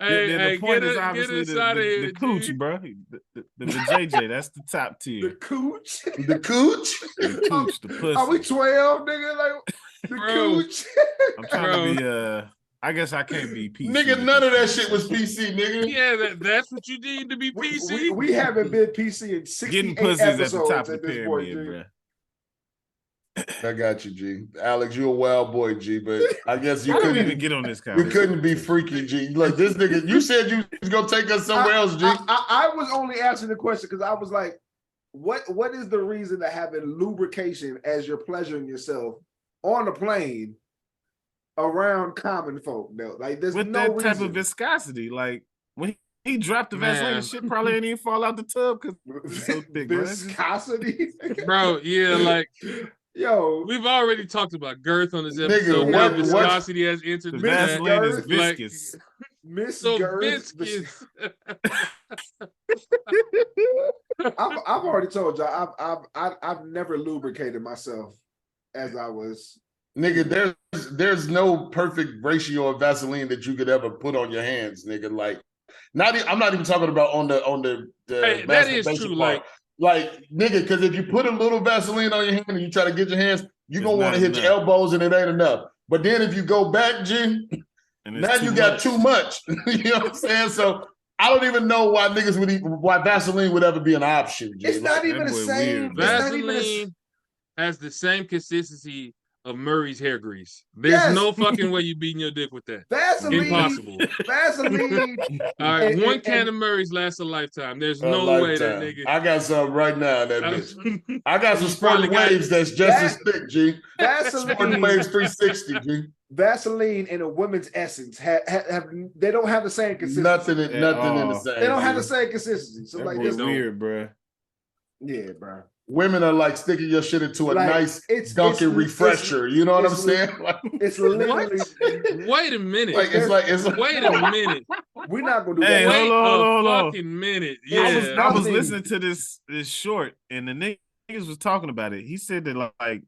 the point is obviously us out of here, the cooch, G. bro. The JJ, that's the top The tier. cooch. The cooch? The cooch, the pussy. Are we 12, nigga? Like the Bro. cooch. I'm trying to be I guess I can't be PC. Nigga, none of that shit was PC, nigga. Yeah, that's what you need to be PC. We haven't been PC in 68 Getting pussies at the episodes top of the at this point, pyramid, G. bro. I got you, G. Alex, you a wild boy, G, but I guess you I don't couldn't even get on this you conversation. couldn't be freaky, G. Like this nigga, you said you was gonna take us somewhere else, G. I was only asking the question because I was like, what is the reason to having lubrication as you're pleasuring yourself on a plane around common folk though? Like there's With no that reason. type of viscosity, like when he dropped the Vaseline, Man. the shit probably ain't even fall out the tub because it's so thick, bro. That's just- Viscosity. Bro, yeah, like Yo, we've already talked about girth on this Nigga, episode. what- What viscosity has entered the the chat. Vaseline is Like, viscous. Miss so Girth. viscous. I've already told y'all I've never lubricated myself as I was. Nigga, there's no perfect ratio of Vaseline that you could ever put on your hands, nigga. Like, I'm not even talking about on the Hey, that is masturbation true, part. Like, nigga, because if you put a little Vaseline on your hand and you try to get your hands, you're gonna It's want to not hit your enough. elbows and it ain't enough. But then if you go back, G, And it's now you got too much. You know what I'm saying? So I don't even know why niggas why Vaseline would ever be an option. G. It's not Like, even the boy same. weird, It's not even Vaseline has the same consistency of Murray's hair grease. There's Yes. no fucking way you beating your dick with that. Vaseline. Impossible. Vaseline. All right, And- one and- can of Murray's lasts a lifetime. There's a no way lifetime. that nigga. I got some right now. That bitch. I got some You Sporting probably got- Waves that's just as thick, G. Sporting Vaseline. Waves 360, G. Vaseline in a woman's essence have they don't have the same consistency. Nothing in the all. same. They don't have the G. same consistency. So That like boy this, weird, bro. yeah, bro. Women are like sticking your shit into a Like, nice it's Dunkin' refresher. You know what I'm it's- saying? Like, It's literally Wait a minute. it's like Wait a minute. we're not gonna do Hey, that. Wait hold a on. fucking minute. I I Yeah. was Nothing. listening to this short, and the niggas was talking about it. He said that like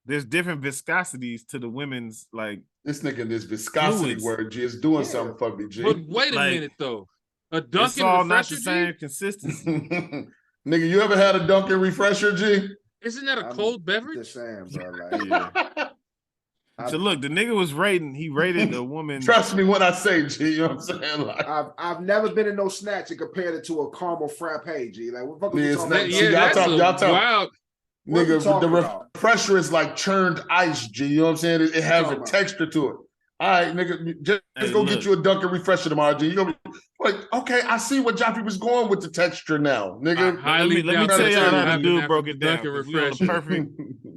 there's different viscosities to the women's like. this nigga, this viscosity Fluids. word, G, is doing Yeah. something for me, G. But wait a Like, minute though. A It's Dunkin' all not refresher, the same G? consistency. Nigga, you ever had a Dunkin' refresher, G? Isn't that a I'm cold Just beverage? saying, bro. Like, Yeah. So look, the nigga was rating. He rated a woman. Trust me when I say, G, you know what I'm saying? Like, I've never been in no snatch and compared it to a caramel frappe, G. Like, what the fuck are Yeah, we it's talking not- about? see, Yeah, y'all that's talk- a y'all talk- wild. What are we nigga, the talking about? refresher is like churned ice, G. You know what I'm saying? It has a talking about? texture to it. All right, nigga, just Hey, go look. get you a Dunkin' refresher tomorrow, G. You gonna be like, okay, I see what Joffrey was going with the texture now, nigga. Let me doubt tell that y'all you how have the dude an broke it down. Dunkin' 'Cause we on the refresher.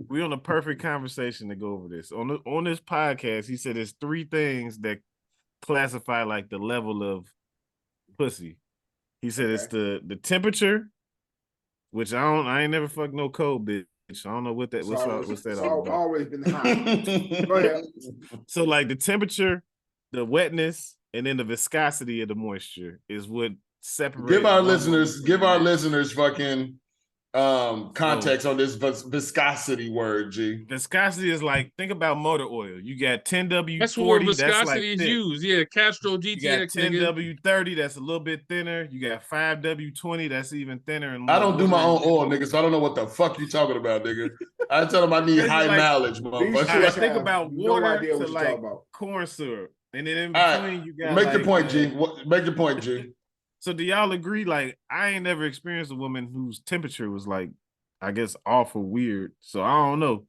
we on the perfect conversation to go over this. On this podcast, he said there's three things that classify like the level of pussy. He said it's the temperature, which I ain't never fucked no cold bitch. I don't know what that what's that It's all about. always been hot. Go ahead. So like the temperature, the wetness, and then the viscosity of the moisture is what separates. give our one listeners, woman from the next. fucking context on this viscosity word, G. Viscosity is like, think about motor oil. You got 10W40, That's where that's like viscosity is thick. used. Yeah, Castro You got GTX. nigga. 10W30, that's a little bit thinner. You got 5W20, that's even thinner. And I more don't do my own watery. oil, nigga, so I don't know what the fuck you talking about, nigga. I tell them I need It's high like- mileage, These All right, motherfucker. shit think have about no water idea what to you're like talking about. corn syrup. And then in All right, between, you got Make like, your point, G. Make your point, G. So do y'all agree? Like, I ain't never experienced a woman whose temperature was like, I guess, awful weird. So I don't know.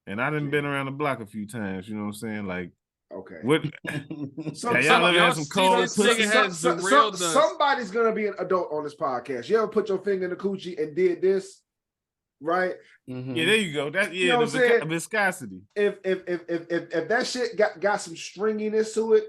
And I done been around the block a few times. You know what I'm saying? Like, Okay. what? Some- Have y'all ever y'all had some see cold this pussy? nigga has derailed us. Somebody's gonna be an adult on this podcast. You ever put your finger in the coochie and did this? right? Mhm. Yeah, there you go. That You know the what I'm saying? viscosity. If that shit got some stringiness to it,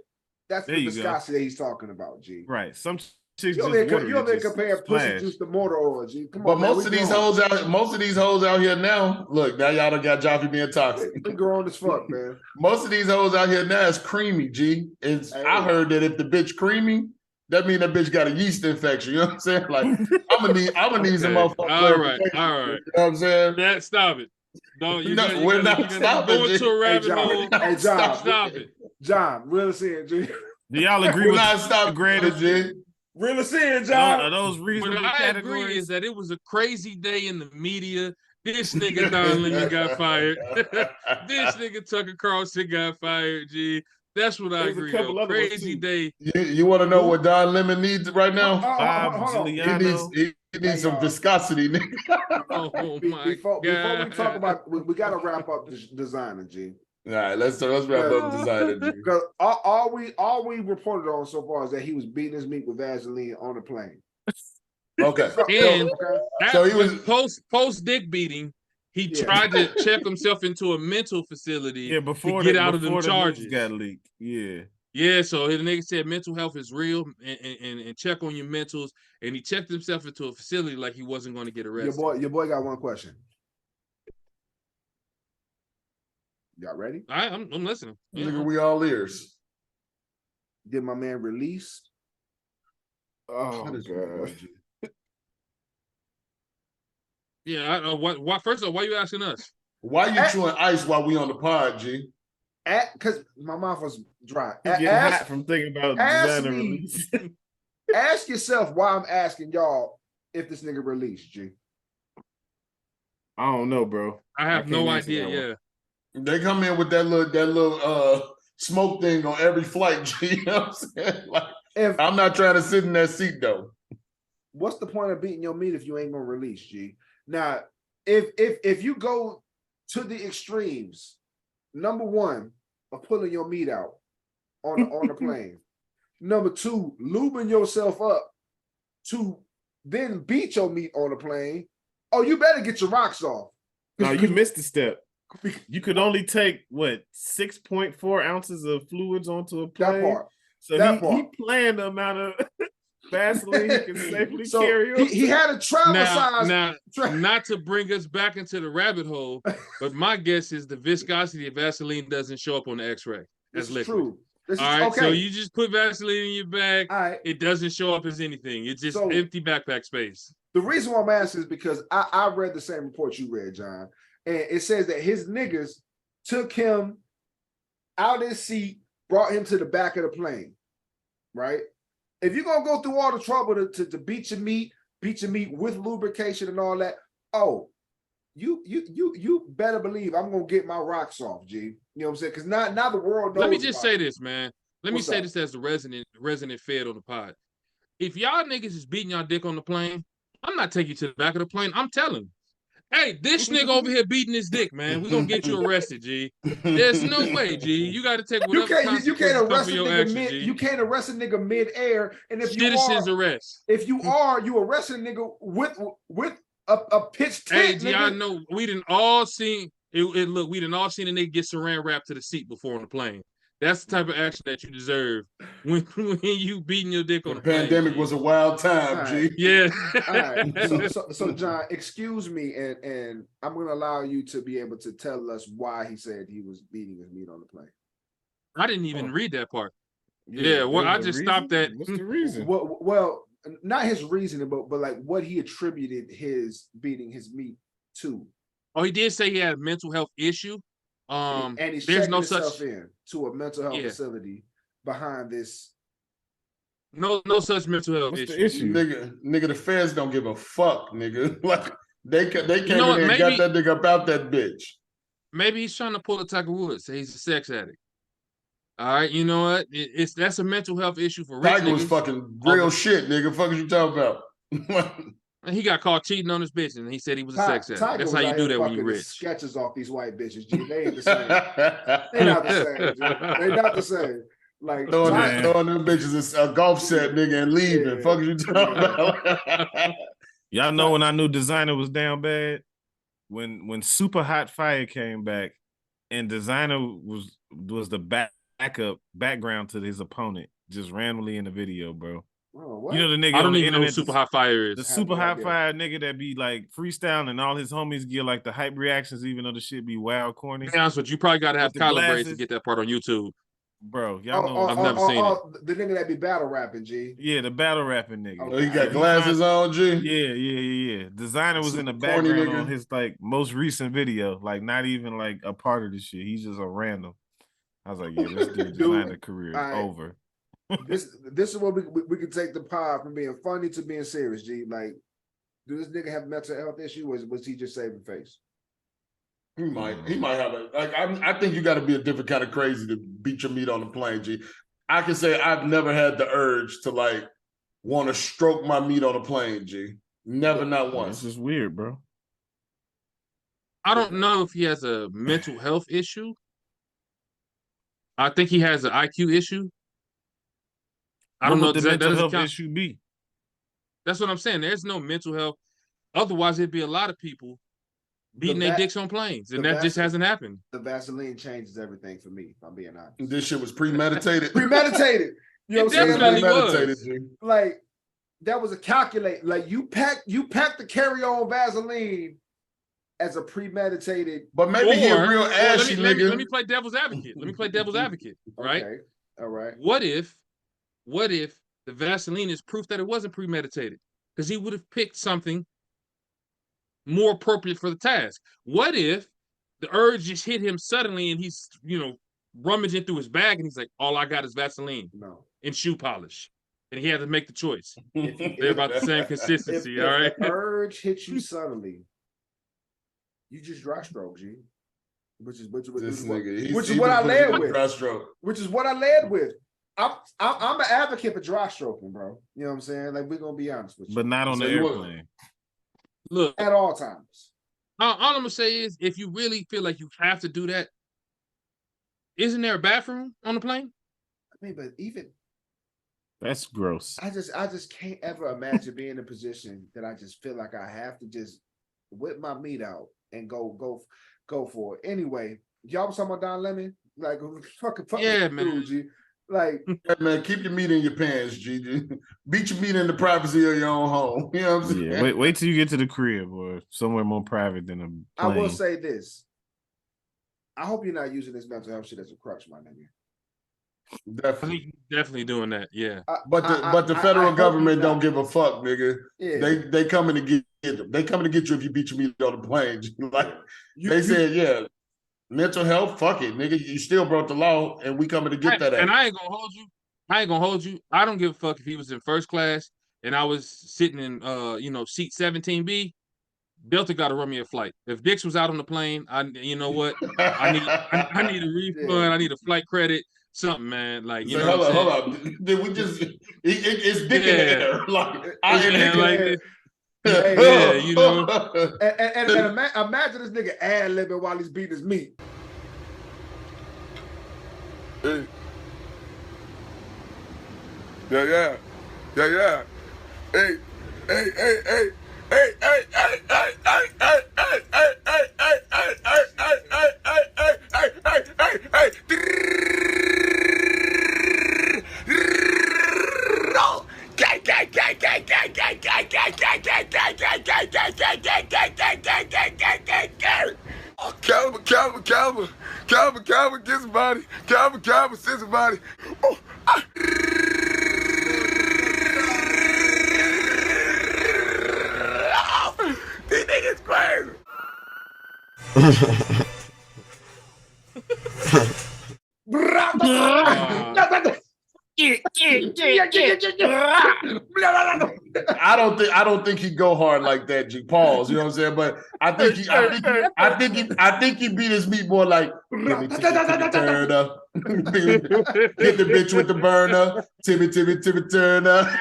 that's There the you go. viscosity that he's talking about, G. Right. Some chicks You just over water there just comparing pussy splash. juice to motor oil, G. Come But on, man. most of these hoes out here now, look, now y'all done got Joffy being toxic. We grown as fuck, man. Most of these hoes out here now is creamy, G. I heard that if the bitch creamy, that mean that bitch got a yeast infection. You know what I'm saying? Like, I'm gonna need some Okay. motherfucking All right. clarification. All right. You know what I'm saying? That stop it. No, We're not stopping, go into G. a rabbit John. hole. Hey, John. Stop it. John, real sin, G. Do y'all agree We're with not the stopping, graders? G. Real sin, Are John. those What reasonable I categories? agree is that it was a crazy day in the media. This nigga Don Lemon got fired. This nigga Tucker Carlson got fired, G. That's what I There's a agree couple on. other ones, Crazy too. day. You want to know what Don Lemon needs right now? Bob Hold on. Giuliano. He needs some viscosity, nigga. Oh my Before we God. talk about, we got to wrap up the designer, G. All right, let's wrap up designer, G. Because all we reported on so far is that he was beating his meat with Vaseline on the plane. Okay. And So he was post dick beating. He Yeah. tried to check himself into a mental facility Yeah, before to get out of them the charges. news got leaked. Yeah. Yeah, so the nigga said mental health is real and check on your mentals. And he checked himself into a facility like he wasn't going to get arrested. Your boy got one question. Y'all ready? I'm listening. nigga, we all ears. Did my man release? Oh How does God. Yeah, why first of all, why you asking us? Why you chewing ice while we on the pod, G? Because my mouth was dry. He's getting hot from thinking about ask designer me. release. Ask yourself why I'm asking y'all if this nigga released, G. I don't know, bro. I have can't no answer idea. that one. Yeah. They come in with that little smoke thing on every flight, G. You know what I'm saying? Like, I'm not trying to sit in that seat though. What's the point of beating your meat if you ain't gonna release, G? Now, if you go to the extremes, number one, of pulling your meat out on the plane. Number two, lubing yourself up to then beat your meat on the plane. Oh, you better get your rocks off. No, you missed a step. You could only take what 6.4 ounces of fluids onto a plane. That part. So That he planned the amount of Vaseline he can safely carry on. He had a travel size. Now, not to bring us back into the rabbit hole, but my guess is the viscosity of Vaseline doesn't show up on the X-ray as liquid. True. This All is right, okay. so you just put Vaseline in your bag. All right. It doesn't show up as anything. It's just So- empty backpack space. The reason why I'm asking is because I read the same report you read, John, and it says that his niggas took him out his seat, brought him to the back of the plane, right? If you're gonna go through all the trouble to beat your meat with lubrication and all that, you better believe I'm gonna get my rocks off, G. You know what I'm saying? Because now the world knows. Let me just about say it. this, man. Let me What's say up? this as the resident fed on the pod. If y'all niggas is beating y'all dick on the plane, I'm not taking you to the back of the plane. I'm telling you. Hey, this nigga over here beating his dick, man. We're gonna get you arrested, G. There's no way, G. You gotta take You whatever can't arrest a your nigga action, mid. G. You can't arrest a nigga mid-air, and if Citizens you are, arrest. if you are, you arrest a nigga with a pitch Hey, tent. G, I nigga. know we didn't all seen it. Look, we didn't all seen a nigga get saran wrapped to the seat before on the plane. That's the type of action that you deserve when you beating your dick on The the plane. pandemic G. was a wild time, All G. right. Yeah. All right. So John, excuse me, and I'm going to allow you to be able to tell us why he said he was beating his meat on the plane. I didn't even read that part. Yeah, well, I there's a just reason? stopped at. What's the reason? Well, not his reasoning, but like what he attributed his beating his meat to. Oh, he did say he had a mental health issue. And he's There's checking no himself such in to a mental health Yeah. facility behind this. no such mental health What's issue. the issue? Nigga, the feds don't give a fuck, nigga. Like they came know what, in there and maybe- got that nigga about that bitch. Maybe he's trying to pull a Tiger Woods. Say he's a sex addict. All right, you know what? That's a mental health issue for rich Tiger was niggas. fucking real shit, nigga. Fuck is you talking about? And he got caught cheating on his bitch, and he said he was a sex addict. Tiger That's was how you out do here that when you fucking rich. sketches off these white bitches, G. They ain't the same. They not the same. G. They not the same. Like throwing Tiger- them bitches a golf set, nigga, and leaving. Yeah. Fuck is you talking about? Y'all know when I knew designer was down bad? when Super Hot Fire came back, and Designer was the background to his opponent, just randomly in the video, bro. Oh, what? You know the nigga I on don't the even know internet, what Super Hot Fire the is. Super no Hot idea. Fire nigga that be like freestyling, and all his homies get like the hype reactions, even though the shit be wild corny. To be honest with you, you probably got to have With the collard braids to glasses. get that part on YouTube. Bro, y'all know. I've never seen it. The nigga that be battle rapping, G. Yeah, the battle rapping nigga. Oh, Oh, he got glasses on, G. Yeah. Designer was in the Some corny background nigga. on his like most recent video, like not even like a part of the shit. He's just a random. I was like, yeah, this dude Designer career is all right. over. This is where we can take the pod from being funny to being serious, G. Like, do this nigga have mental health issue, or was he just saving face? He might have a like. I think you got to be a different kind of crazy to beat your meat on the plane, G. I can say I've never had the urge to like want to stroke my meat on a plane, G. Never, not once. This is weird, bro. I don't know if he has a mental health issue. I think he has an IQ issue. I don't know. What would the That mental doesn't health count. issue be? That's what I'm saying. There's no mental health. Otherwise, it'd be a lot of people beating their dicks on planes, and that just hasn't happened. The Vaseline changes everything for me, if I'm being honest. This shit was premeditated. Premeditated. You know It what I'm saying? definitely Like, was. Premeditated, G. like, that was a calculate. Like, you packed the carry-on Vaseline as a premeditated. But maybe he a real ashy let nigga. me play devil's advocate. Let me play devil's advocate. Right? Okay. All right. What if the Vaseline is proof that it wasn't premeditated? Because he would have picked something more appropriate for the task. What if the urge just hit him suddenly and he's, rummaging through his bag and he's like, all I got is Vaseline No. and shoe polish. And he had to make the choice. If They're about the same consistency, all right? the urge hits you suddenly, you just dry stroke, G. Which is This what nigga, I led with. Dry stroke. Which is what I led with. I'm an advocate for dry stroking, bro. You know what I'm saying? Like, we're gonna be honest with you. But not on So the you would- airplane. Look, At all times. all I'm gonna say is, if you really feel like you have to do that, isn't there a bathroom on the plane? I mean, but even That's gross. I just can't ever imagine being in a position that I just feel like I have to just whip my meat out and go for it. Anyway, y'all was talking about Don Lemon? Like, fucking Yeah, dude, man. G. Like, Yeah, man, keep your meat in your pants, G. Beat your meat in the privacy of your own home. You know what I'm saying? Yeah, wait till you get to the crib or somewhere more private than a I plane. will say this. I hope you're not using this mental health shit as a crutch, my nigga. I Definitely. think you're definitely doing that. Yeah. But the I federal hope government you're don't not. give a fuck, nigga. Yeah. They coming to get them. They coming to get you if you beat your meat on the plane. Like You- said, yeah. Mental health, fuck it, nigga. You still broke the law, and we coming to get that. And At. I ain't gonna hold you. I don't give a fuck if he was in first class and I was sitting in seat 17B. Delta got to run me a flight. If Dix was out on the plane, you know what? I need a refund. Yeah. I need a flight credit. Something, man. Like, you So know, hold on. Did we just? It's dick in the air. Like Yeah, you know. And imagine this nigga ad-libbing while he's beating his meat. Hey. Yeah. Hey. Hey. Calvin, get somebody. Calvin, send somebody. Oh, these niggas crazy. I don't think he go hard like that, G. Pause. You know what I'm saying? But I think he beat his meat more like give me Timmy Turner. Hit the bitch with the burner. Timmy Turner.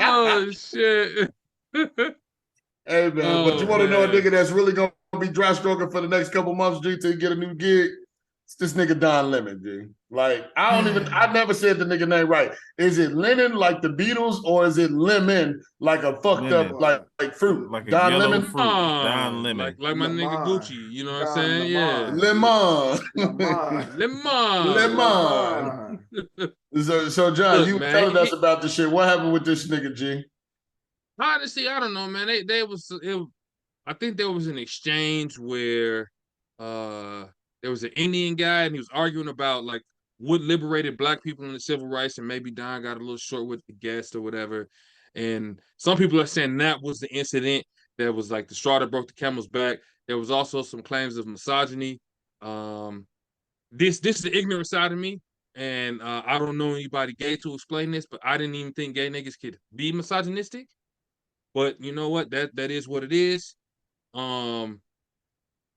Oh shit. Hey man, but you want to know a nigga that's really gonna be dry stroking for the next couple months, G, till you get a new gig? It's this nigga Don Lemon, dude. Like, I never said the nigga name right. Is it Lennon like the Beatles, or is it lemon like a fucked Lemon. up like fruit? Like a Don yellow Lemon? fruit. Don Lemon. Like my nigga Lemon. Gucci, you know what I'm Don saying? Yeah. Lemon. Lemon. Lemon. So John, Look, you were man, telling us about the shit. What happened with this nigga, G? Honestly, I don't know, man. I think there was an exchange where there was an Indian guy and he was arguing about like what liberated black people in the civil rights, and maybe Don got a little short with the guest or whatever. And some people are saying that was the incident that was like the straw that broke the camel's back. There was also some claims of misogyny. This is the ignorant side of me, and I don't know anybody gay to explain this, but I didn't even think gay niggas could be misogynistic. But you know what? That is what it is.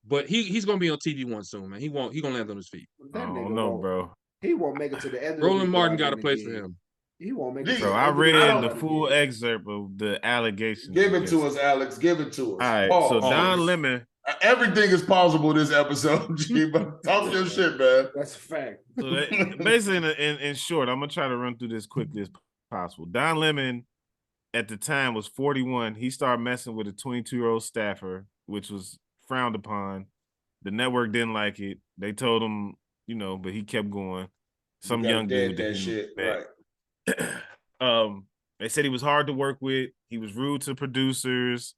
But he's gonna be on TV one soon, man. He gonna land on his feet. I don't know, bro. He won't make it to the end. Roland Martin got a place for him. He won't make it. Bro, I read the full excerpt of the allegations. Give it to us, Alex. Give it to us. All right, so Don Lemon. Everything is possible this episode, G. But talk your shit, man. That's a fact. So basically, in short, I'm gonna try to run through this quickly as possible. Don Lemon, at the time, was 41. He started messing with a 22-year-old staffer, which was frowned upon. The network didn't like it. They told him, but he kept going. Some young dude that shit, right? They said he was hard to work with. He was rude to producers.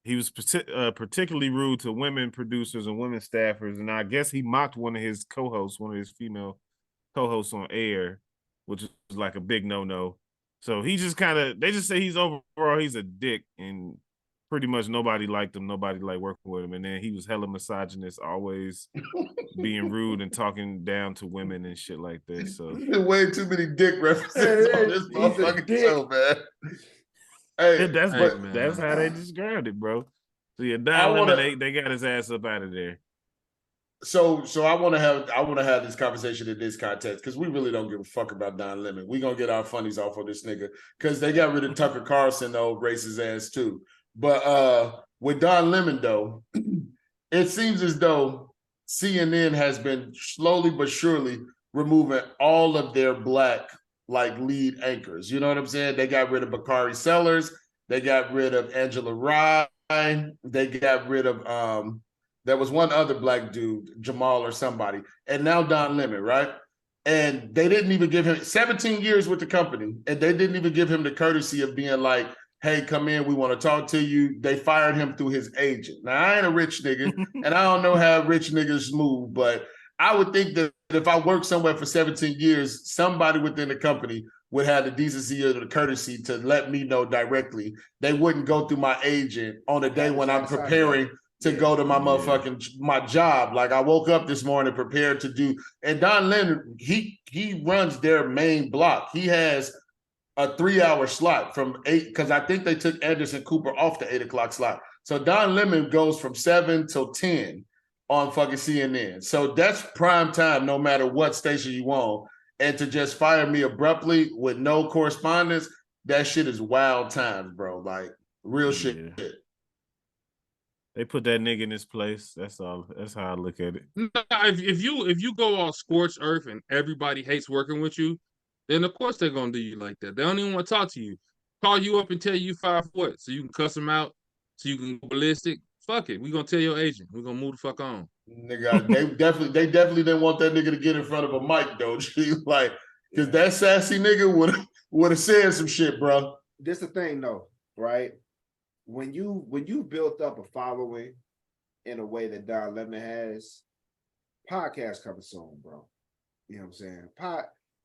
He was particularly rude to women producers and women staffers. And I guess he mocked one of his co-hosts, one of his female co-hosts on air, which is like a big no-no. So he just they just say he's a dick, and pretty much nobody liked him. Nobody liked working with him. And then he was hella misogynist, always being rude and talking down to women and shit like that. So way too many dick references on this motherfucking show, man. Hey, that's how they described it, bro. So yeah, Don Lemon, they got his ass up out of there. So I want to have this conversation in this context, because we really don't give a fuck about Don Lemon. We gonna get our funnies off on this nigga because they got rid of Tucker Carlson, the old racist ass too. But with Don Lemon though, it seems as though CNN has been slowly but surely removing all of their black like lead anchors. You know what I'm saying? They got rid of Bakari Sellers. They got rid of Angela Rye. They got rid of there was one other black dude, Jamal or somebody, and now Don Lemon, right? And they didn't even give him 17 years with the company, and they didn't even give him the courtesy of being like, hey, come in, we want to talk to you. They fired him through his agent. Now, I ain't a rich nigga, and I don't know how rich niggas move, but I would think that if I worked somewhere for 17 years, somebody within the company would have the decency or the courtesy to let me know directly. They wouldn't go through my agent on the day when I'm preparing to go to my my job. Like I woke up this morning prepared to do, and Don Lemon, he runs their main block. He has a 3-hour slot from 8, because I think they took Anderson Cooper off the 8 o'clock slot. So Don Lemon goes from 7 till 10 on fucking CNN. So that's prime time no matter what station you on. And to just fire me abruptly with no correspondence, that shit is wild times, bro. Like real shit. They put that nigga in his place. That's all. That's how I look at it. If you go all scorched earth and everybody hates working with you, then of course they're gonna do you like that. They don't even want to talk to you. Call you up and tell you 5 what, so you can cuss them out, so you can go ballistic. Fuck it. We're gonna tell your agent. We're gonna move the fuck on. Nigga, they definitely didn't want that nigga to get in front of a mic though. Like, because that sassy nigga would have said some shit, bro. This the thing though, right? When you built up a following in a way that Don Lemon has, podcast coming soon, bro. You know what I'm saying?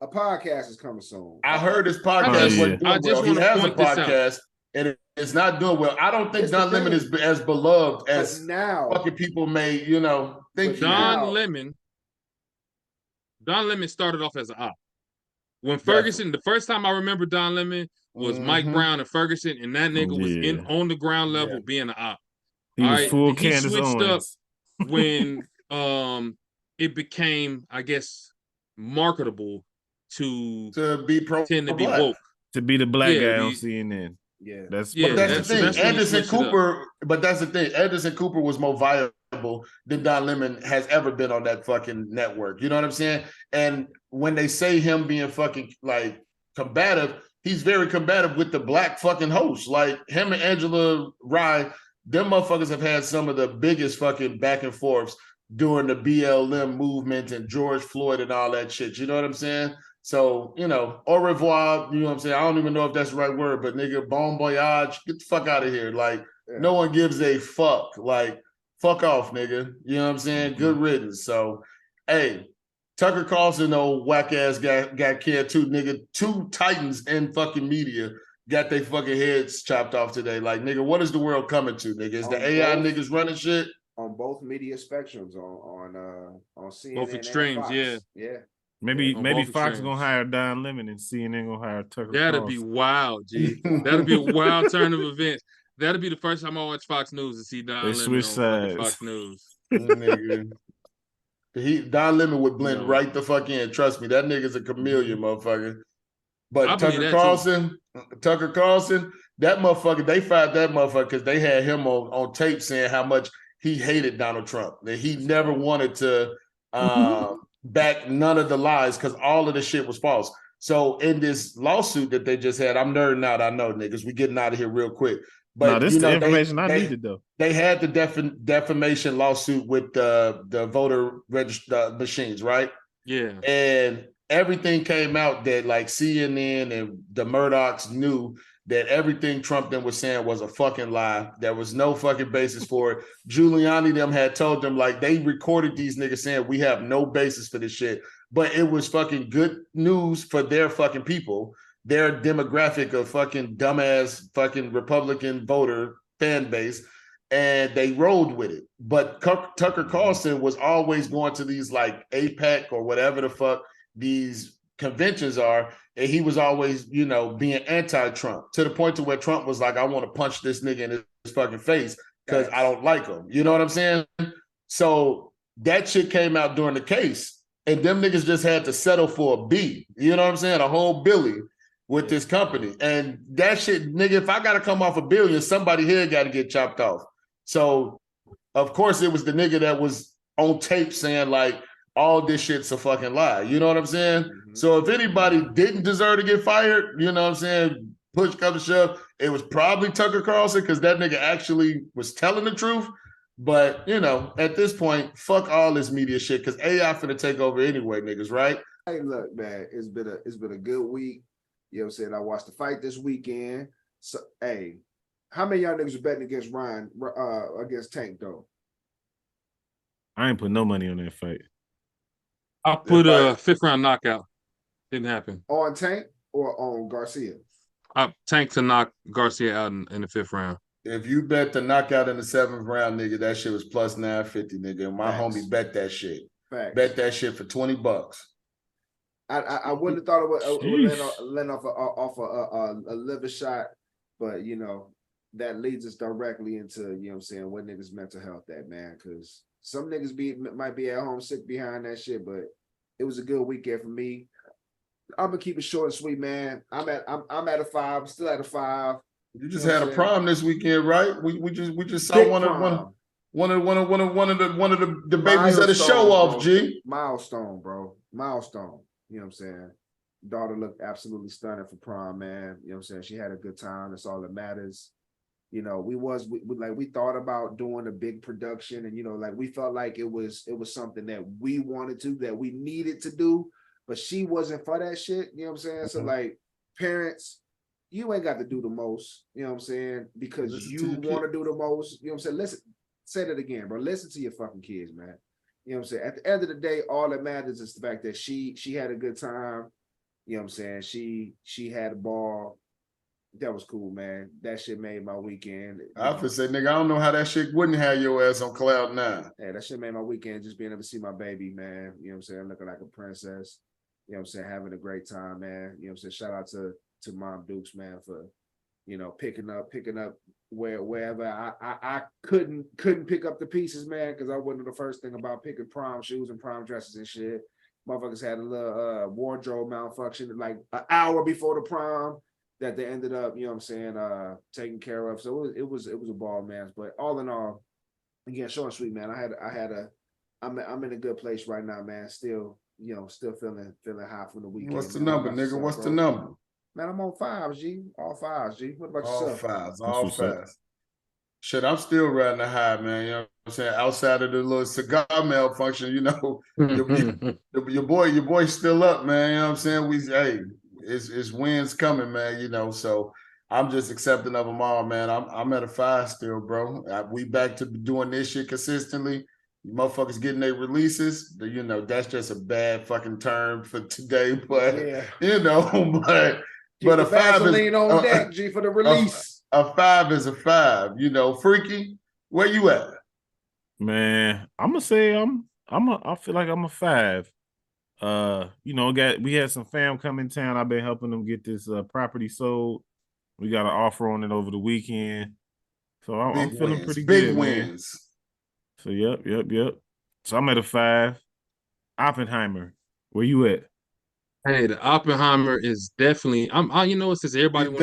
A podcast is coming soon. I heard his podcast wasn't doing well. He has a podcast and it's not doing well. I don't think Don Lemon is as beloved as now fucking people may, think. Don Lemon started off as an op. When Ferguson, the first time I remember Don Lemon was Mike Brown and Ferguson, and that nigga was on the ground level being an op. He was full Candace Owens. Up when it became, I guess, marketable to be tend to be woke. To be the black guy on CNN. Yeah. That's the thing. Anderson Cooper, but that's the thing. Anderson Cooper was more viable reliable than Don Lemon has ever been on that fucking network. You know what I'm saying? And when they say him being fucking like combative, he's very combative with the black fucking host. Like him and Angela Rye, them motherfuckers have had some of the biggest fucking back and forths during the BLM movement and George Floyd and all that shit. You know what I'm saying? So, you know, au revoir, you know what I'm saying? I don't even know if that's the right word, but nigga, bon voyage, get the fuck out of here. Like, no one gives a fuck. Like, fuck off, nigga. You know what I'm saying? Good riddance. So, hey, Tucker Carlson, old whack ass got killed too, nigga. 2 titans in fucking media got their fucking heads chopped off today. Like, nigga, what is the world coming to, nigga? Is the AI niggas running shit? On both media spectrums, on CNN, Both extremes, yeah. Maybe on maybe both Fox extremes. gonna hire Don Lemon and CNN gonna hire Tucker That'd be Carlson. wild, G. That'd be a wild turn of events. That'd be the first time I watch Fox News to see Don They Lemon switch on fucking sides. Fox News. Nigga. Don Lemon would blend right the fuck in. Trust me, that nigga's a chameleon, motherfucker. But I believe Tucker that, Carlson, that motherfucker, they fired that motherfucker because they had him on tape saying how much he hated Donald Trump. That he never wanted to back none of the lies because all of the shit was false. So in this lawsuit that they just had, I'm nerding out, I know, niggas. We getting out of here real quick. But No, this you is know, the information I needed though. they had the defamation lawsuit with the voter register machines, right? Yeah. And everything came out that like CNN and the Murdochs knew that everything Trump then was saying was a fucking lie. There was no fucking basis for it. Giuliani them had told them like they recorded these niggas saying we have no basis for this shit, but it was fucking good news for their fucking people, their demographic of fucking dumbass fucking Republican voter fan base. And they rolled with it. But Tucker Carlson was always going to these like APEC or whatever the fuck these conventions are. And he was always, you know, being anti-Trump to the point to where Trump was like, I want to punch this nigga in his fucking face because I don't like him. You know what I'm saying? So that shit came out during the case. And them niggas just had to settle for a B. You know what I'm saying? A whole Billy with this company. And that shit, nigga, if I got to come off $1 billion, somebody here got to get chopped off. So, of course, it was the nigga that was on tape saying, like, all this shit's a fucking lie. You know what I'm saying? Mm-hmm. So, if anybody didn't deserve to get fired, you know what I'm saying, push come to shove, it was probably Tucker Carlson because that nigga actually was telling the truth. But, you know, at this point, fuck all this media shit because AI finna take over anyway, niggas, right? Hey, look, man, it's been a good week. You know what I'm saying? I watched the fight this weekend. So, hey, how many y'all niggas are betting against Ryan, against Tank, though? I ain't put no money on that fight. I put a 5th round knockout. Didn't happen. On Tank or on Garcia? Tank to knock Garcia out in the 5th round. If you bet the knockout in the 7th round, nigga, that shit was plus 950, nigga. And my homie bet that shit. Facts. Bet that shit for $20. I wouldn't have thought it would land off a liver shot, but you know, that leads us directly into, you know what I'm saying, what niggas mental health at, man, because some niggas might be at home sick behind that shit, but it was a good weekend for me. I'm gonna keep it short and sweet, man. I'm at a 5, still at a 5. You just had a prom this weekend, right? We just saw one of the babies at a show off, G. Milestone, bro. Milestone. You know what I'm saying? Daughter looked absolutely stunning for prom, man. You know what I'm saying? She had a good time. That's all that matters. You know, we thought about doing a big production, and you know, like we felt like it was something that we wanted to, that we needed to do, but she wasn't for that shit. You know what I'm saying? Mm-hmm. So like, parents, you ain't got to do the most. You know what I'm saying? Because you want to do the most. You know what I'm saying? Listen, say that again, bro. Listen to your fucking kids, man. You know what I'm saying? At the end of the day, all that matters is the fact that she had a good time. You know what I'm saying? She had a ball. That was cool, man. That shit made my weekend. I would say, nigga, I don't know how that shit wouldn't have your ass on cloud 9. Yeah, that shit made my weekend, just being able to see my baby, man. You know what I'm saying? Looking like a princess. You know what I'm saying? Having a great time, man. You know what I'm saying? Shout out to Mom Dukes, man, for, you know, picking up wherever I couldn't pick up the pieces, man, because I wasn't the first thing about picking prom shoes and prom dresses and shit. Motherfuckers had a little wardrobe malfunction like an hour before the prom that they ended up, you know what I'm saying, taking care of. So it was a ball, man. But all in all, Again, short and sweet, man. I'm in a good place right now, man. Still, still feeling high from the weekend. What's the man. number, nigga? What's the number? Man, I'm on 5, G. All 5, G. What about All yourself? fives, That's all what's up. fives. Shit, I'm still riding the high, man. You know what I'm saying? Outside of the little cigar malfunction, your boy's still up, man. You know what I'm saying? It's wins coming, man. So I'm just accepting of them all, man. I'm at a 5 still, bro. We back to doing this shit consistently. You motherfuckers getting their releases. That's just a bad fucking term for today, but but a 5 is on deck, G, for the release. A 5 is a 5. Freaky, where you at? Man, I'm gonna say I feel like I'm a 5. We had some fam come in town. I've been helping them get this property sold. We got an offer on it over the weekend. So I'm feeling pretty big good, wins. Man. So yep. So I'm at a 5. Oppenheimer, where you at? Hey, the Oppenheimer is definitely. Since everybody He's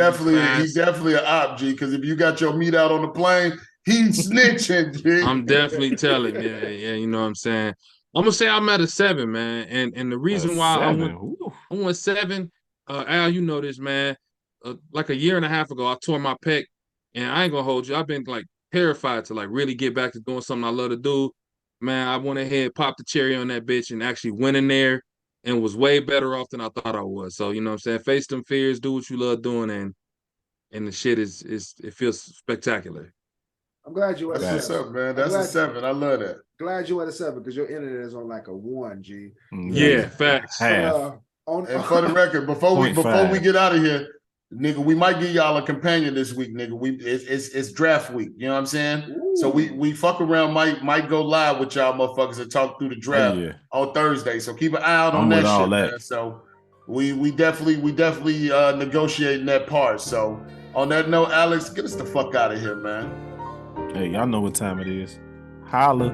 definitely an op, G. Because if you got your meat out on the plane, he's snitching, G. I'm definitely telling, yeah. You know what I'm saying. I'm gonna say I'm at a 7, man, and the reason why I went 7, Al, you know this, man. Like a year and a half ago, I tore my pec, and I ain't gonna hold you. I've been like terrified to like really get back to doing something I love to do. Man, I went ahead, popped the cherry on that bitch, and actually went in there and was way better off than I thought I was. So you know what I'm saying, face them fears, do what you love doing, and the shit it feels spectacular. I'm glad you at a 7. That's what's up, man. That's a 7. I love that. Glad you at a 7 because your internet is on like a 1, G. Yeah, facts. And for the record, before we get out of here, nigga, we might give y'all a companion this week, nigga. It's draft week. You know what I'm saying? Ooh. So we fuck around, might go live with y'all motherfuckers and talk through the draft on Thursday. So keep an eye out on that shit, man. So we definitely negotiating that part. So on that note, Alex, get us the fuck out of here, man. Hey, y'all know what time it is. Holla.